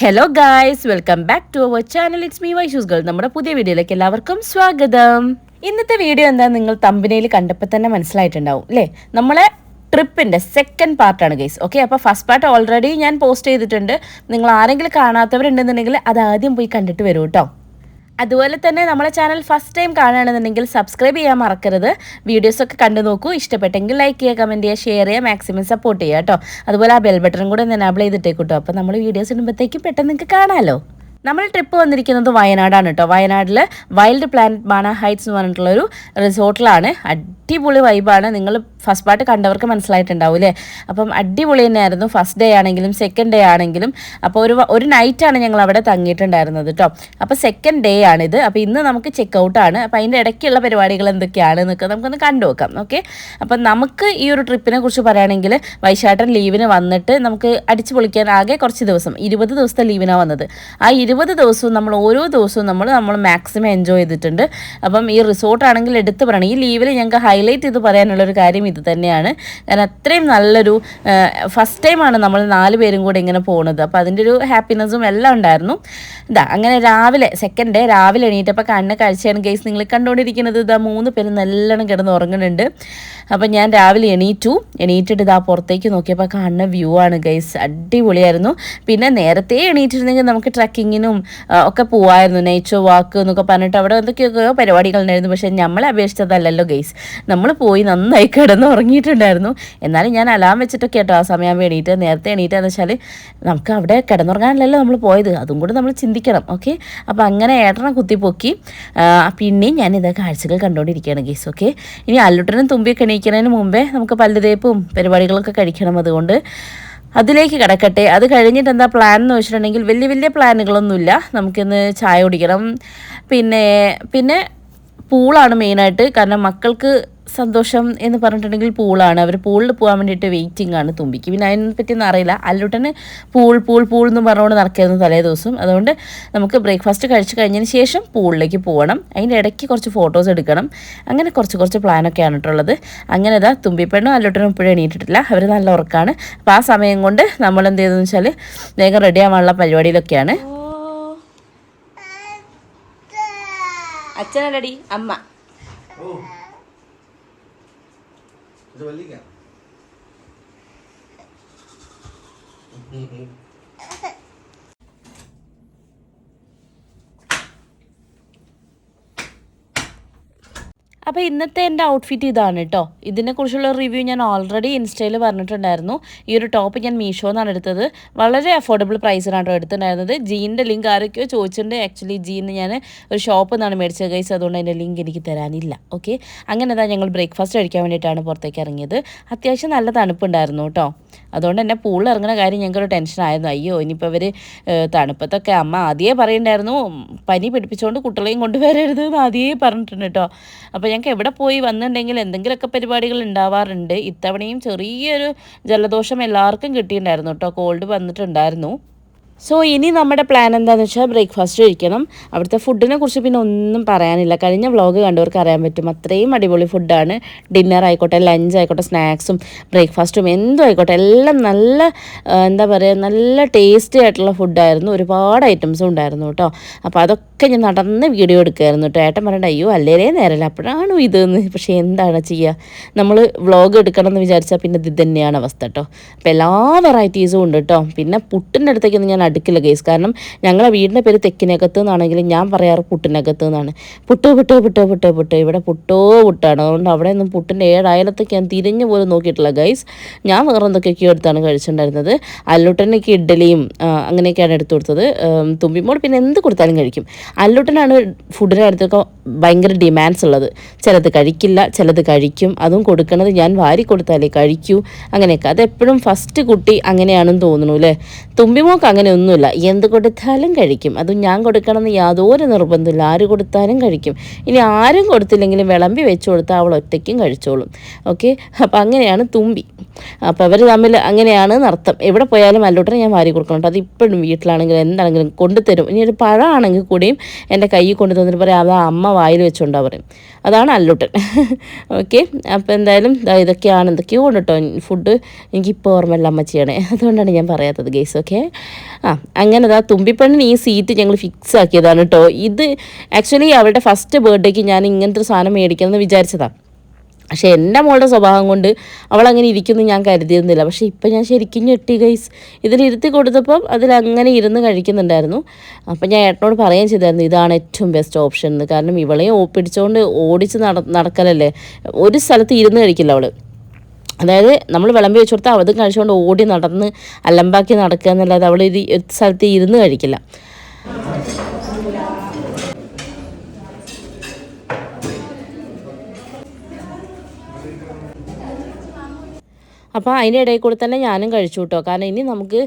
Hello guys, welcome back to our channel. It's me Vaishu's girl. നമ്മുടെ പുതിയ വീഡിയോയിലേക്ക് എല്ലാവർക്കും സ്വാഗതം. ഇന്നത്തെ വീഡിയോ എന്താ നിങ്ങൾ തമ്പനയിൽ കണ്ടപ്പോൾ തന്നെ മനസ്സിലായിട്ടുണ്ടാവും അല്ലേ? നമ്മളെ ട്രിപ്പിൻ്റെ സെക്കൻഡ് പാർട്ടാണ് ഗൈസ്. ഓക്കെ, അപ്പോൾ ഫസ്റ്റ് പാർട്ട് ഓൾറെഡി ഞാൻ പോസ്റ്റ് ചെയ്തിട്ടുണ്ട്. നിങ്ങൾ ആരെങ്കിലും കാണാത്തവരുണ്ടെന്നുണ്ടെങ്കിൽ അത് ആദ്യം പോയി കണ്ടിട്ട് വരൂ കേട്ടോ. അതുപോലെ തന്നെ നമ്മളെ ചാനൽ ഫസ്റ്റ് ടൈം കാണുകയാണെന്നുണ്ടെങ്കിൽ സബ്സ്ക്രൈബ് ചെയ്യാൻ മറക്കരുത്. വീഡിയോസൊക്കെ കണ്ടു നോക്കൂ. ഇഷ്ടപ്പെട്ടെങ്കിൽ ലൈക്ക് ചെയ്യുക, കമൻറ്റ് ചെയ്യുക, ഷെയർ ചെയ്യുക, മാക്സിമം സപ്പോർട്ട് ചെയ്യുക കേട്ടോ. അതുപോലെ ആ ബെൽ ബട്ടൺ കൂടെ ഒന്ന് എനാബിൾ ചെയ്തിട്ടേക്കൂട്ടോ. അപ്പോൾ നമ്മൾ വീഡിയോസ് ഇടുമ്പോഴത്തേക്കും പെട്ടെന്ന് നിങ്ങൾക്ക് കാണാമല്ലോ. നമ്മൾ ട്രിപ്പ് വന്നിരിക്കുന്നത് വയനാടാണ് കേട്ടോ. വയനാട്ടിൽ വൈൽഡ് പ്ലാനറ്റ് ബാണ ഹൈറ്റ്സ് എന്ന് പറഞ്ഞിട്ടുള്ളൊരു റിസോർട്ടിലാണ്. അടിപൊളി വൈബാണ്. നിങ്ങൾ ഫസ്റ്റ് പാർട്ട് കണ്ടവർക്ക് മനസ്സിലായിട്ടുണ്ടാവും അല്ലേ? അപ്പം അടിപൊളി തന്നെയായിരുന്നു. ഫസ്റ്റ് ഡേ ആണെങ്കിലും സെക്കൻഡ് ഡേ ആണെങ്കിലും. അപ്പോൾ ഒരു നൈറ്റാണ് ഞങ്ങൾ അവിടെ തങ്ങിയിട്ടുണ്ടായിരുന്നത് കേട്ടോ. അപ്പോൾ സെക്കൻഡ് ഡേ ആണിത്. അപ്പോൾ ഇന്ന് നമുക്ക് ചെക്ക് ഔട്ടാണ്. അപ്പോൾ അതിൻ്റെ ഇടയ്ക്കുള്ള പരിപാടികൾ എന്തൊക്കെയാണ് എന്നൊക്കെ നമുക്കൊന്ന് കണ്ടു നോക്കാം. ഓക്കെ, അപ്പം നമുക്ക് ഈ ഒരു ട്രിപ്പിനെ കുറിച്ച് പറയുകയാണെങ്കിൽ വൈശാട്ടൻ ലീവിന് വന്നിട്ട് നമുക്ക് അടിച്ചു പൊളിക്കാൻ ആകെ കുറച്ച് ദിവസം 20 ദിവസത്തെ ലീവിനാണ് വന്നത്. ആ 20 ദിവസവും നമ്മൾ ഓരോ ദിവസവും നമ്മൾ മാക്സിമം എൻജോയ് ചെയ്തിട്ടുണ്ട്. അപ്പം ഈ റിസോർട്ടാണെങ്കിൽ എടുത്ത് പറയണം, ഈ ലീവിൽ ഞങ്ങൾക്ക് ഹൈലൈറ്റ് ചെയ്ത് പറയാനുള്ളൊരു കാര്യം ഇത് തന്നെയാണ്. കാരണം അത്രയും നല്ലൊരു ഫസ്റ്റ് ടൈമാണ് നമ്മൾ 4 പേരും കൂടെ ഇങ്ങനെ പോകുന്നത്. അപ്പോൾ അതിൻ്റെ ഒരു ഹാപ്പിനെസ്സും എല്ലാം ഉണ്ടായിരുന്നു. അങ്ങനെ രാവിലെ സെക്കൻഡ് ഡേ രാവിലെ എണീറ്റപ്പോൾ കണ്ണ് കാഴ്ചയാണ് ഗൈസ് നിങ്ങൾ കണ്ടുകൊണ്ടിരിക്കുന്നത്. 3 പേരും നല്ലോണം കിടന്ന് ഉറങ്ങുന്നുണ്ട്. അപ്പം ഞാൻ രാവിലെ എണീറ്റിട്ട് പുറത്തേക്ക് നോക്കിയപ്പോൾ കാണുന്ന വ്യൂ ആണ് ഗൈസ്. അടിപൊളിയായിരുന്നു. പിന്നെ നേരത്തെ എണീറ്റിരുന്നെങ്കിൽ നമുക്ക് ട്രക്കിങ്ങിനും ഒക്കെ പോവായിരുന്നു. നേച്ചർ വാക്ക് എന്നൊക്കെ പറഞ്ഞിട്ട് അവിടെ എന്തൊക്കെയൊക്കെയോ പരിപാടികളുണ്ടായിരുന്നു. പക്ഷേ നമ്മളെ അപേക്ഷിച്ചതല്ലല്ലോ ഗൈസ്. നമ്മൾ പോയി നന്നായി കിടന്ന് ഉറങ്ങിയിട്ടുണ്ടായിരുന്നു. എന്നാലും ഞാൻ അലാം വെച്ചിട്ടൊക്കെ കേട്ടോ ആ സമയം നേരത്തെ എണീറ്റെന്ന് വെച്ചാൽ നമുക്ക് അവിടെ കിടന്നുറങ്ങാനല്ലല്ലോ നമ്മൾ പോയത്, അതും കൂടെ നമ്മൾ ചിന്തിക്കണം. ഓക്കെ, അപ്പോൾ അങ്ങനെ ഏട്ടനെ കുത്തിപ്പൊക്കി പിന്നെയും ഞാൻ ഇതേ കാഴ്ചകൾ കണ്ടുകൊണ്ടിരിക്കുകയാണ് ഗൈസ്. ഓക്കെ, ഇനി അല്ലുട്ടനും തുമ്പിയൊക്കെ എണീക്കുന്നതിന് മുമ്പേ നമുക്ക് പല്ല് തേപ്പും പരിപാടികളൊക്കെ കഴിക്കണം. അതുകൊണ്ട് അതിലേക്ക് കിടക്കട്ടെ. അത് കഴിഞ്ഞിട്ട് എന്താ പ്ലാൻ എന്ന് വെച്ചിട്ടുണ്ടെങ്കിൽ വലിയ പ്ലാനുകളൊന്നുമില്ല. നമുക്കിന്ന് ചായ കുടിക്കണം. പിന്നെ പൂളാണ് മെയിനായിട്ട്. കാരണം മക്കൾക്ക് സന്തോഷം എന്ന് പറഞ്ഞിട്ടുണ്ടെങ്കിൽ പൂളാണ്. അവർ പൂളിൽ പോകാൻ വേണ്ടിയിട്ട് വെയിറ്റിംഗ് ആണ് തുമ്പിക്ക്. പിന്നെ അതിനെ പറ്റിയൊന്നും അറിയില്ല. അല്ലുട്ടന് പൂൾ എന്ന് പറഞ്ഞുകൊണ്ട് നടക്കായിരുന്നു തലേ ദിവസം. അതുകൊണ്ട് നമുക്ക് ബ്രേക്ക്ഫാസ്റ്റ് കഴിച്ച് കഴിഞ്ഞതിന് ശേഷം പൂളിലേക്ക് പോകണം. അതിൻ്റെ ഇടയ്ക്ക് കുറച്ച് ഫോട്ടോസ് എടുക്കണം. അങ്ങനെ കുറച്ച് പ്ലാനൊക്കെയാണ് കേട്ടുള്ളത്. അങ്ങനെ തുമ്പിപ്പെണ്ണും അല്ലുട്ടനും ഇപ്പോഴും എണീറ്റിട്ടില്ല. അവർ നല്ല ഉറക്കമാണ്. അപ്പോൾ ആ സമയം കൊണ്ട് നമ്മൾ എന്ത് ചെയ്തെന്ന് വെച്ചാൽ വേഗം റെഡി ആവാനുള്ള പരിപാടിയിലൊക്കെയാണ്. അച്ഛനല്ലടി അമ്മ. അപ്പോൾ ഇന്നത്തെ എൻ്റെ ഔട്ട്ഫിറ്റ് ഇതാണ് കേട്ടോ. ഇതിനെക്കുറിച്ചുള്ള റിവ്യൂ ഞാൻ ഓൾറെഡി ഇൻസ്റ്റയിൽ പറഞ്ഞിട്ടുണ്ടായിരുന്നു. ഈ ഒരു ടോപ്പ് ഞാൻ മീഷോന്നാണ് എടുത്തത്. വളരെ അഫോർഡബിൾ പ്രൈസിനാണ് കേട്ടോ എടുത്തിട്ടുണ്ടായിരുന്നത്. ജീൻ്റെ ലിങ്ക് ആരൊക്കെയോ ചോദിച്ചിട്ടുണ്ട്. ആക്ച്വലി ജീന്ന് ഞാൻ ഒരു ഷോപ്പിൽ നിന്നാണ് മേടിച്ചത് ഗൈസ്. അതുകൊണ്ട് അതിൻ്റെ ലിങ്ക് എനിക്ക് തരാനില്ല. ഓക്കെ, അങ്ങനെ ഞങ്ങൾ ബ്രേക്ക്ഫാസ്റ്റ് കഴിക്കാൻ വേണ്ടിയിട്ടാണ് പുറത്തേക്ക് ഇറങ്ങിയത്. അത്യാവശ്യം നല്ല തണുപ്പുണ്ടായിരുന്നു കേട്ടോ. അതുകൊണ്ട് തന്നെ പൂളിൽ ഇറങ്ങുന്ന കാര്യം ഞങ്ങൾക്കൊരു ടെൻഷനായിരുന്നു. അയ്യോ ഇനിയിപ്പോൾ അവർ തണുപ്പത്തൊക്കെ അമ്മ ആദ്യമേ പറയുന്നുണ്ടായിരുന്നു പനി പിടിപ്പിച്ചുകൊണ്ട് കുട്ടികളെയും കൊണ്ടുവരരുത് എന്ന് ആദ്യമേ പറഞ്ഞിട്ടുണ്ട് കേട്ടോ. അപ്പോൾ ഞങ്ങൾക്ക് എവിടെ പോയി വന്നിട്ടുണ്ടെങ്കിൽ എന്തെങ്കിലുമൊക്കെ പരിപാടികൾ ഉണ്ടാവാറുണ്ട്. ഇത്തവണയും ചെറിയൊരു ജലദോഷം എല്ലാവർക്കും കിട്ടിയിട്ടുണ്ടായിരുന്നു കേട്ടോ. കോൾഡ് വന്നിട്ടുണ്ടായിരുന്നു. സോ ഇനി നമ്മുടെ പ്ലാൻ എന്താണെന്ന് വെച്ചാൽ ബ്രേക്ക്ഫാസ്റ്റ് കഴിക്കണം. അവിടുത്തെ ഫുഡിനെ കുറിച്ച് പിന്നെ ഒന്നും പറയാനില്ല. കഴിഞ്ഞ വ്ളോഗ് കണ്ടവർക്ക് അറിയാൻ പറ്റും. അത്രയും അടിപൊളി ഫുഡാണ്. ഡിന്നർ ആയിക്കോട്ടെ, ലഞ്ച് ആയിക്കോട്ടെ, സ്നാക്സും ബ്രേക്ക്ഫാസ്റ്റും എന്തും ആയിക്കോട്ടെ എല്ലാം നല്ല നല്ല ടേസ്റ്റി ആയിട്ടുള്ള ഫുഡായിരുന്നു. ഒരുപാട് ഐറ്റംസും ഉണ്ടായിരുന്നു കേട്ടോ. അപ്പോൾ അതൊക്കെ ഞാൻ നടന്ന് വീഡിയോ എടുക്കുമായിരുന്നു കേട്ടോ. ഏട്ടൻ പറയണ്ട അയ്യോ അല്ലേരേ നേരല്ല അപ്പോഴാണോ ഇതെന്ന്. പക്ഷേ എന്താണ് ചെയ്യുക, നമ്മൾ വ്ളോഗ് എടുക്കണം എന്ന് വിചാരിച്ചാൽ പിന്നെ ഇത് തന്നെയാണ് അവസ്ഥ കേട്ടോ. അപ്പോൾ എല്ലാ വെറൈറ്റീസും ഉണ്ട് കേട്ടോ. പിന്നെ പുട്ടിൻ്റെ അടുത്തേക്കൊന്നും ഞാൻ അടുക്കില്ല ഗൈസ്. കാരണം ഞങ്ങളെ വീടിൻ്റെ പേര് തെക്കിനകത്ത് എന്നാണെങ്കിലും ഞാൻ പറയാറ് പുട്ടിനകത്ത് എന്നാണ്. പുട്ട് ഇവിടെ പുട്ടാണ്. അതുകൊണ്ട് അവിടെ ഒന്നും പുട്ടിൻ്റെ 7 അയലത്തേക്ക് ഞാൻ തിരിഞ്ഞു പോലും നോക്കിയിട്ടില്ല ഗൈസ്. ഞാൻ വേറെ എന്തൊക്കെയൊക്കെയോ എടുത്താണ് കഴിച്ചിട്ടുണ്ടായിരുന്നത്. അല്ലുട്ടനൊക്കെ ഇഡ്ഡലിയും അങ്ങനെയൊക്കെയാണ് എടുത്തു കൊടുത്തത്. തുമ്പിമോൾ പിന്നെ എന്ത് കൊടുത്താലും കഴിക്കും. അല്ലുട്ടനാണ് ഫുഡിൻ്റെ അടുത്തൊക്കെ ഭയങ്കര ഡിമാൻഡ്സ് ഉള്ളത്. ചിലത് കഴിക്കില്ല, ചിലത് കഴിക്കും. അതും കൊടുക്കണത് ഞാൻ വാരി കൊടുത്താലേ കഴിക്കൂ. അങ്ങനെയൊക്കെ അതെപ്പോഴും ഫസ്റ്റ് കുട്ടി അങ്ങനെയാണെന്ന് തോന്നുന്നു അല്ലേ. തുമ്പിമോക്ക് അങ്ങനെ ഒന്നുമില്ല, എന്ത് കൊടുത്താലും കഴിക്കും. അതും ഞാൻ കൊടുക്കണമെന്ന് യാതൊരു നിർബന്ധമില്ല. ആര് കൊടുത്താലും കഴിക്കും. ഇനി ആരും കൊടുത്തില്ലെങ്കിലും വിളമ്പി വെച്ച് കൊടുത്താൽ അവൾ ഒറ്റയ്ക്കും കഴിച്ചോളും. ഓക്കെ, അപ്പോൾ അങ്ങനെയാണ് തുമ്പി. അപ്പോൾ അവർ തമ്മിൽ അങ്ങനെയാണ് അർത്ഥം. എവിടെ പോയാലും അല്ലോട്ടനെ ഞാൻ വാരി കൊടുക്കണം കേട്ടോ. അത് ഇപ്പോഴും വീട്ടിലാണെങ്കിലും എന്താണെങ്കിലും കൊണ്ടുതരും. ഇനി ഒരു പഴമാണെങ്കിൽ കൂടിയും എൻ്റെ കയ്യിൽ കൊണ്ടു തന്നിട്ട് പറയാം അതാ അമ്മ വായിൽ വെച്ചുകൊണ്ടാണ് പറയും. അതാണ് അല്ലുട്ടൻ. ഓക്കെ, അപ്പോൾ എന്തായാലും ഇതൊക്കെയാണ് എന്തൊക്കെയോ ഉണ്ട് കേട്ടോ ഫുഡ്. എനിക്കിപ്പോൾ ഓർമ്മയില്ല അമ്മച്ചിയാണ്, അതുകൊണ്ടാണ് ഞാൻ പറയാത്തത് ഗൈസ്. ഓക്കെ, അങ്ങനെ തുമ്പിപ്പെണ്ണിന് ഈ സീറ്റ് ഞങ്ങൾ ഫിക്സ് ആക്കിയതാണ് കേട്ടോ. ഇത് ആക്ച്വലി അവളുടെ ഫസ്റ്റ് ബർത്ത്ഡേക്ക് ഞാൻ ഇങ്ങനത്തെ ഒരു സാധനം മേടിക്കണമെന്ന് വിചാരിച്ചതാണ്. പക്ഷേ എൻ്റെ മോളുടെ സ്വഭാവം കൊണ്ട് അവളങ്ങനെ ഇരിക്കുന്നു ഞാൻ കരുതിയിരുന്നില്ല. പക്ഷേ ഇപ്പം ഞാൻ ശരിക്കും ഞെട്ടി ഗൈസ്. ഇതിലിരുത്തി കൊടുത്തപ്പം അതിലങ്ങനെ ഇരുന്ന് കഴിക്കുന്നുണ്ടായിരുന്നു. അപ്പം ഞാൻ ഏട്ടനോട് പറയുകയും ചെയ്തായിരുന്നു ഇതാണ് ഏറ്റവും ബെസ്റ്റ് ഓപ്ഷൻ എന്ന്. കാരണം ഇവളെയും പിടിച്ചുകൊണ്ട് ഓടിച്ച് നടക്കലല്ലേ, ഒരു സ്ഥലത്ത് ഇരുന്ന് കഴിക്കില്ല അവൾ. അതായത് നമ്മൾ വിളമ്പി വെച്ച് കൊടുത്താൽ അതും കഴിച്ചുകൊണ്ട് ഓടി നടന്ന് അലമ്പാക്കി നടക്കുക എന്നല്ലാതെ അവൾ ഒരു സ്ഥലത്ത് ഇരുന്ന് കഴിക്കില്ല. അപ്പോൾ അതിൻ്റെ ഇടയിൽ കൂടെ തന്നെ ഞാനും കഴിച്ചു കേട്ടോ. കാരണം ഇനി നമുക്ക്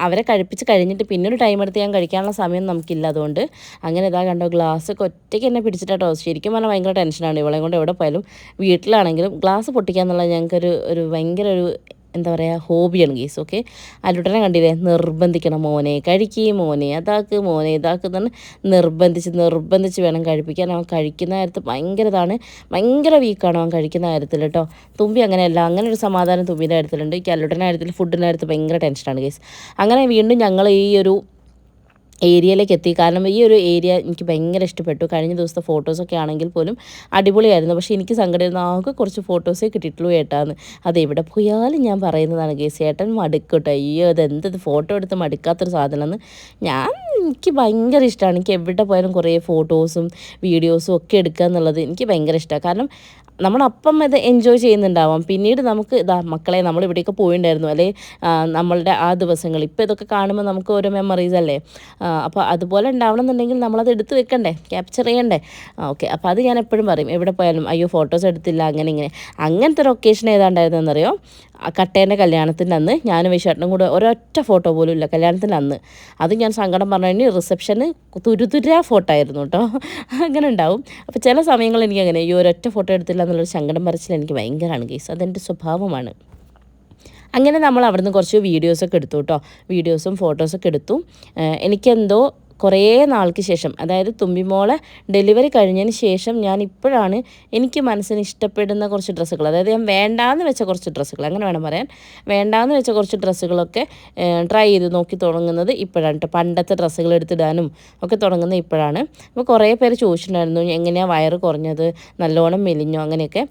അവരെ കഴിപ്പിച്ച് കഴിഞ്ഞിട്ട് പിന്നെ ഒരു ടൈം എടുത്ത് ഞാൻ കഴിക്കാനുള്ള സമയം നമുക്കില്ല. അതുകൊണ്ട് അങ്ങനെ കണ്ടോ ഗ്ലാസ്സൊക്കെ ഒറ്റയ്ക്ക് എന്നെ പിടിച്ചിട്ടോ. ശരിക്കും പറഞ്ഞാൽ ഭയങ്കര ടെൻഷനാണ് ഇവളെ കൊണ്ട് എവിടെ പോയാലും. വീട്ടിലാണെങ്കിലും ഗ്ലാസ് പൊട്ടിക്കുക എന്നുള്ളത് ഞങ്ങൾക്കൊരു ഭയങ്കര എന്താ പറയുക ഹോബിയാണ് ഗീസ്. ഓക്കെ, അല്ലുട്ടനെ കണ്ടില്ലേ, നിർബന്ധിക്കണം മോനെ കഴിക്കുക, മോനെ അതാക്ക്, മോനെ ഇതാക്ക് എന്ന് നിർബന്ധിച്ച് വേണം കഴിപ്പിക്കാൻ. അവൻ കഴിക്കുന്ന കാര്യത്തിൽ ഭയങ്കര വീക്കാണ് അവൻ കഴിക്കുന്ന കാര്യത്തിൽ കേട്ടോ. തുമ്പി അങ്ങനെയല്ല, അങ്ങനെ ഒരു സമാധാനം തുമ്പിൻ്റെ കാര്യത്തിലുണ്ട്. ഈ അല്ലുട്ടൻ്റെ കാര്യത്തിൽ ഫുഡിൻ്റെ കാര്യത്തിൽ ഭയങ്കര ടെൻഷനാണ് ഗീസ്. അങ്ങനെ വീണ്ടും ഞങ്ങൾ ഈ ഒരു ഏരിയയിലേക്ക് എത്തി. കാരണം ഈ ഒരു ഏരിയ എനിക്ക് ഭയങ്കര ഇഷ്ടപ്പെട്ടു. കഴിഞ്ഞ ദിവസത്തെ ഫോട്ടോസൊക്കെ ആണെങ്കിൽ പോലും അടിപൊളിയായിരുന്നു. പക്ഷേ എനിക്ക് സങ്കടമായിരുന്നു, ആകെ കുറച്ച് ഫോട്ടോസേ കിട്ടിയിട്ടുള്ളൂ ഏട്ടാന്ന്. അതെവിടെ പോയാലും ഞാൻ പറയുന്നതാണ് കേസ്, ഏട്ടൻ മടുക്കട്ടെ. അയ്യോ അതെന്തത് ഫോട്ടോ എടുത്ത് മടുക്കാത്തൊരു സാധനമെന്ന്. എനിക്ക് ഭയങ്കര ഇഷ്ടമാണ്. എനിക്ക് എവിടെ പോയാലും കുറേ ഫോട്ടോസും വീഡിയോസും ഒക്കെ എടുക്കുക എന്നുള്ളത് എനിക്ക് ഭയങ്കര ഇഷ്ടമാണ്. കാരണം നമ്മളപ്പം ഇത് എൻജോയ് ചെയ്യുന്നുണ്ടാവാം. പിന്നീട് നമുക്ക് മക്കളെ നമ്മൾ ഇവിടെയൊക്കെ പോയിട്ടുണ്ടായിരുന്നു അല്ലേ നമ്മളുടെ ആ ദിവസങ്ങൾ. ഇപ്പോൾ ഇതൊക്കെ കാണുമ്പോൾ നമുക്ക് ഓരോ മെമ്മറീസ് അല്ലേ. അപ്പോൾ അതുപോലെ ഉണ്ടാവണമെന്നുണ്ടെങ്കിൽ നമ്മളത് എടുത്ത് വെക്കണ്ടേ, ക്യാപ്ചർ ചെയ്യണ്ടേ. ഓക്കെ, അപ്പോൾ അത് ഞാൻ എപ്പോഴും പറയും, എവിടെ പോയാലും അയ്യോ ഫോട്ടോസ് എടുത്തില്ല അങ്ങനത്തെ ഒരു ഒക്കേഷൻ ഏതാണ്ടായിരുന്നെന്നറിയോ, കട്ടേൻ്റെ കല്യാണത്തിൻ്റെ അന്ന് ഞാനും വിശേഷനും കൂടെ ഒരൊറ്റ ഫോട്ടോ പോലും ഇല്ല കല്യാണത്തിൻ്റെ അന്ന്. അത് ഞാൻ സങ്കടം പറഞ്ഞു റിസപ്ഷന് തുരുതുരാ ഫോട്ടോ ആയിരുന്നു കേട്ടോ. അങ്ങനെ ഉണ്ടാവും. അപ്പോൾ ചില സമയങ്ങളിൽ എനിക്കങ്ങനെ ഈ ഒരൊറ്റ ഫോട്ടോ എടുത്തില്ല എന്നുള്ളൊരു സങ്കടം പറിച്ചിൽ എനിക്ക് ഭയങ്കരമാണ് കേസ്. അതെൻ്റെ സ്വഭാവമാണ്. അങ്ങനെ നമ്മൾ അവിടുന്ന് കുറച്ച് വീഡിയോസൊക്കെ എടുത്തു കേട്ടോ. വീഡിയോസും ഫോട്ടോസൊക്കെ എടുത്തു. എനിക്കെന്തോ കുറേ നാൾക്ക് ശേഷം, അതായത് തുമ്പിമോളെ ഡെലിവറി കഴിഞ്ഞതിന് ശേഷം ഞാൻ ഇപ്പോഴാണ് എനിക്ക് മനസ്സിന് ഇഷ്ടപ്പെടുന്ന കുറച്ച് ഡ്രസ്സുകൾ, അതായത് ഞാൻ വേണ്ടാന്ന് വെച്ച കുറച്ച് ഡ്രസ്സുകൾ, അങ്ങനെ വേണം പറയാൻ, വേണ്ടാന്ന് വെച്ച കുറച്ച് ഡ്രസ്സുകളൊക്കെ ട്രൈ ചെയ്ത് നോക്കി തുടങ്ങുന്നത് ഇപ്പോഴാണ് കേട്ടോ. പണ്ടത്തെ ഡ്രസ്സുകൾ എടുത്തിടാനും ഒക്കെ തുടങ്ങുന്നത് ഇപ്പോഴാണ്. അപ്പോൾ കുറേ പേര് ചോദിച്ചിട്ടുണ്ടായിരുന്നു എങ്ങനെയാണ് വയറ് കുറഞ്ഞത്, നല്ലോണം മെലിഞ്ഞോ, അങ്ങനെയൊക്കെ.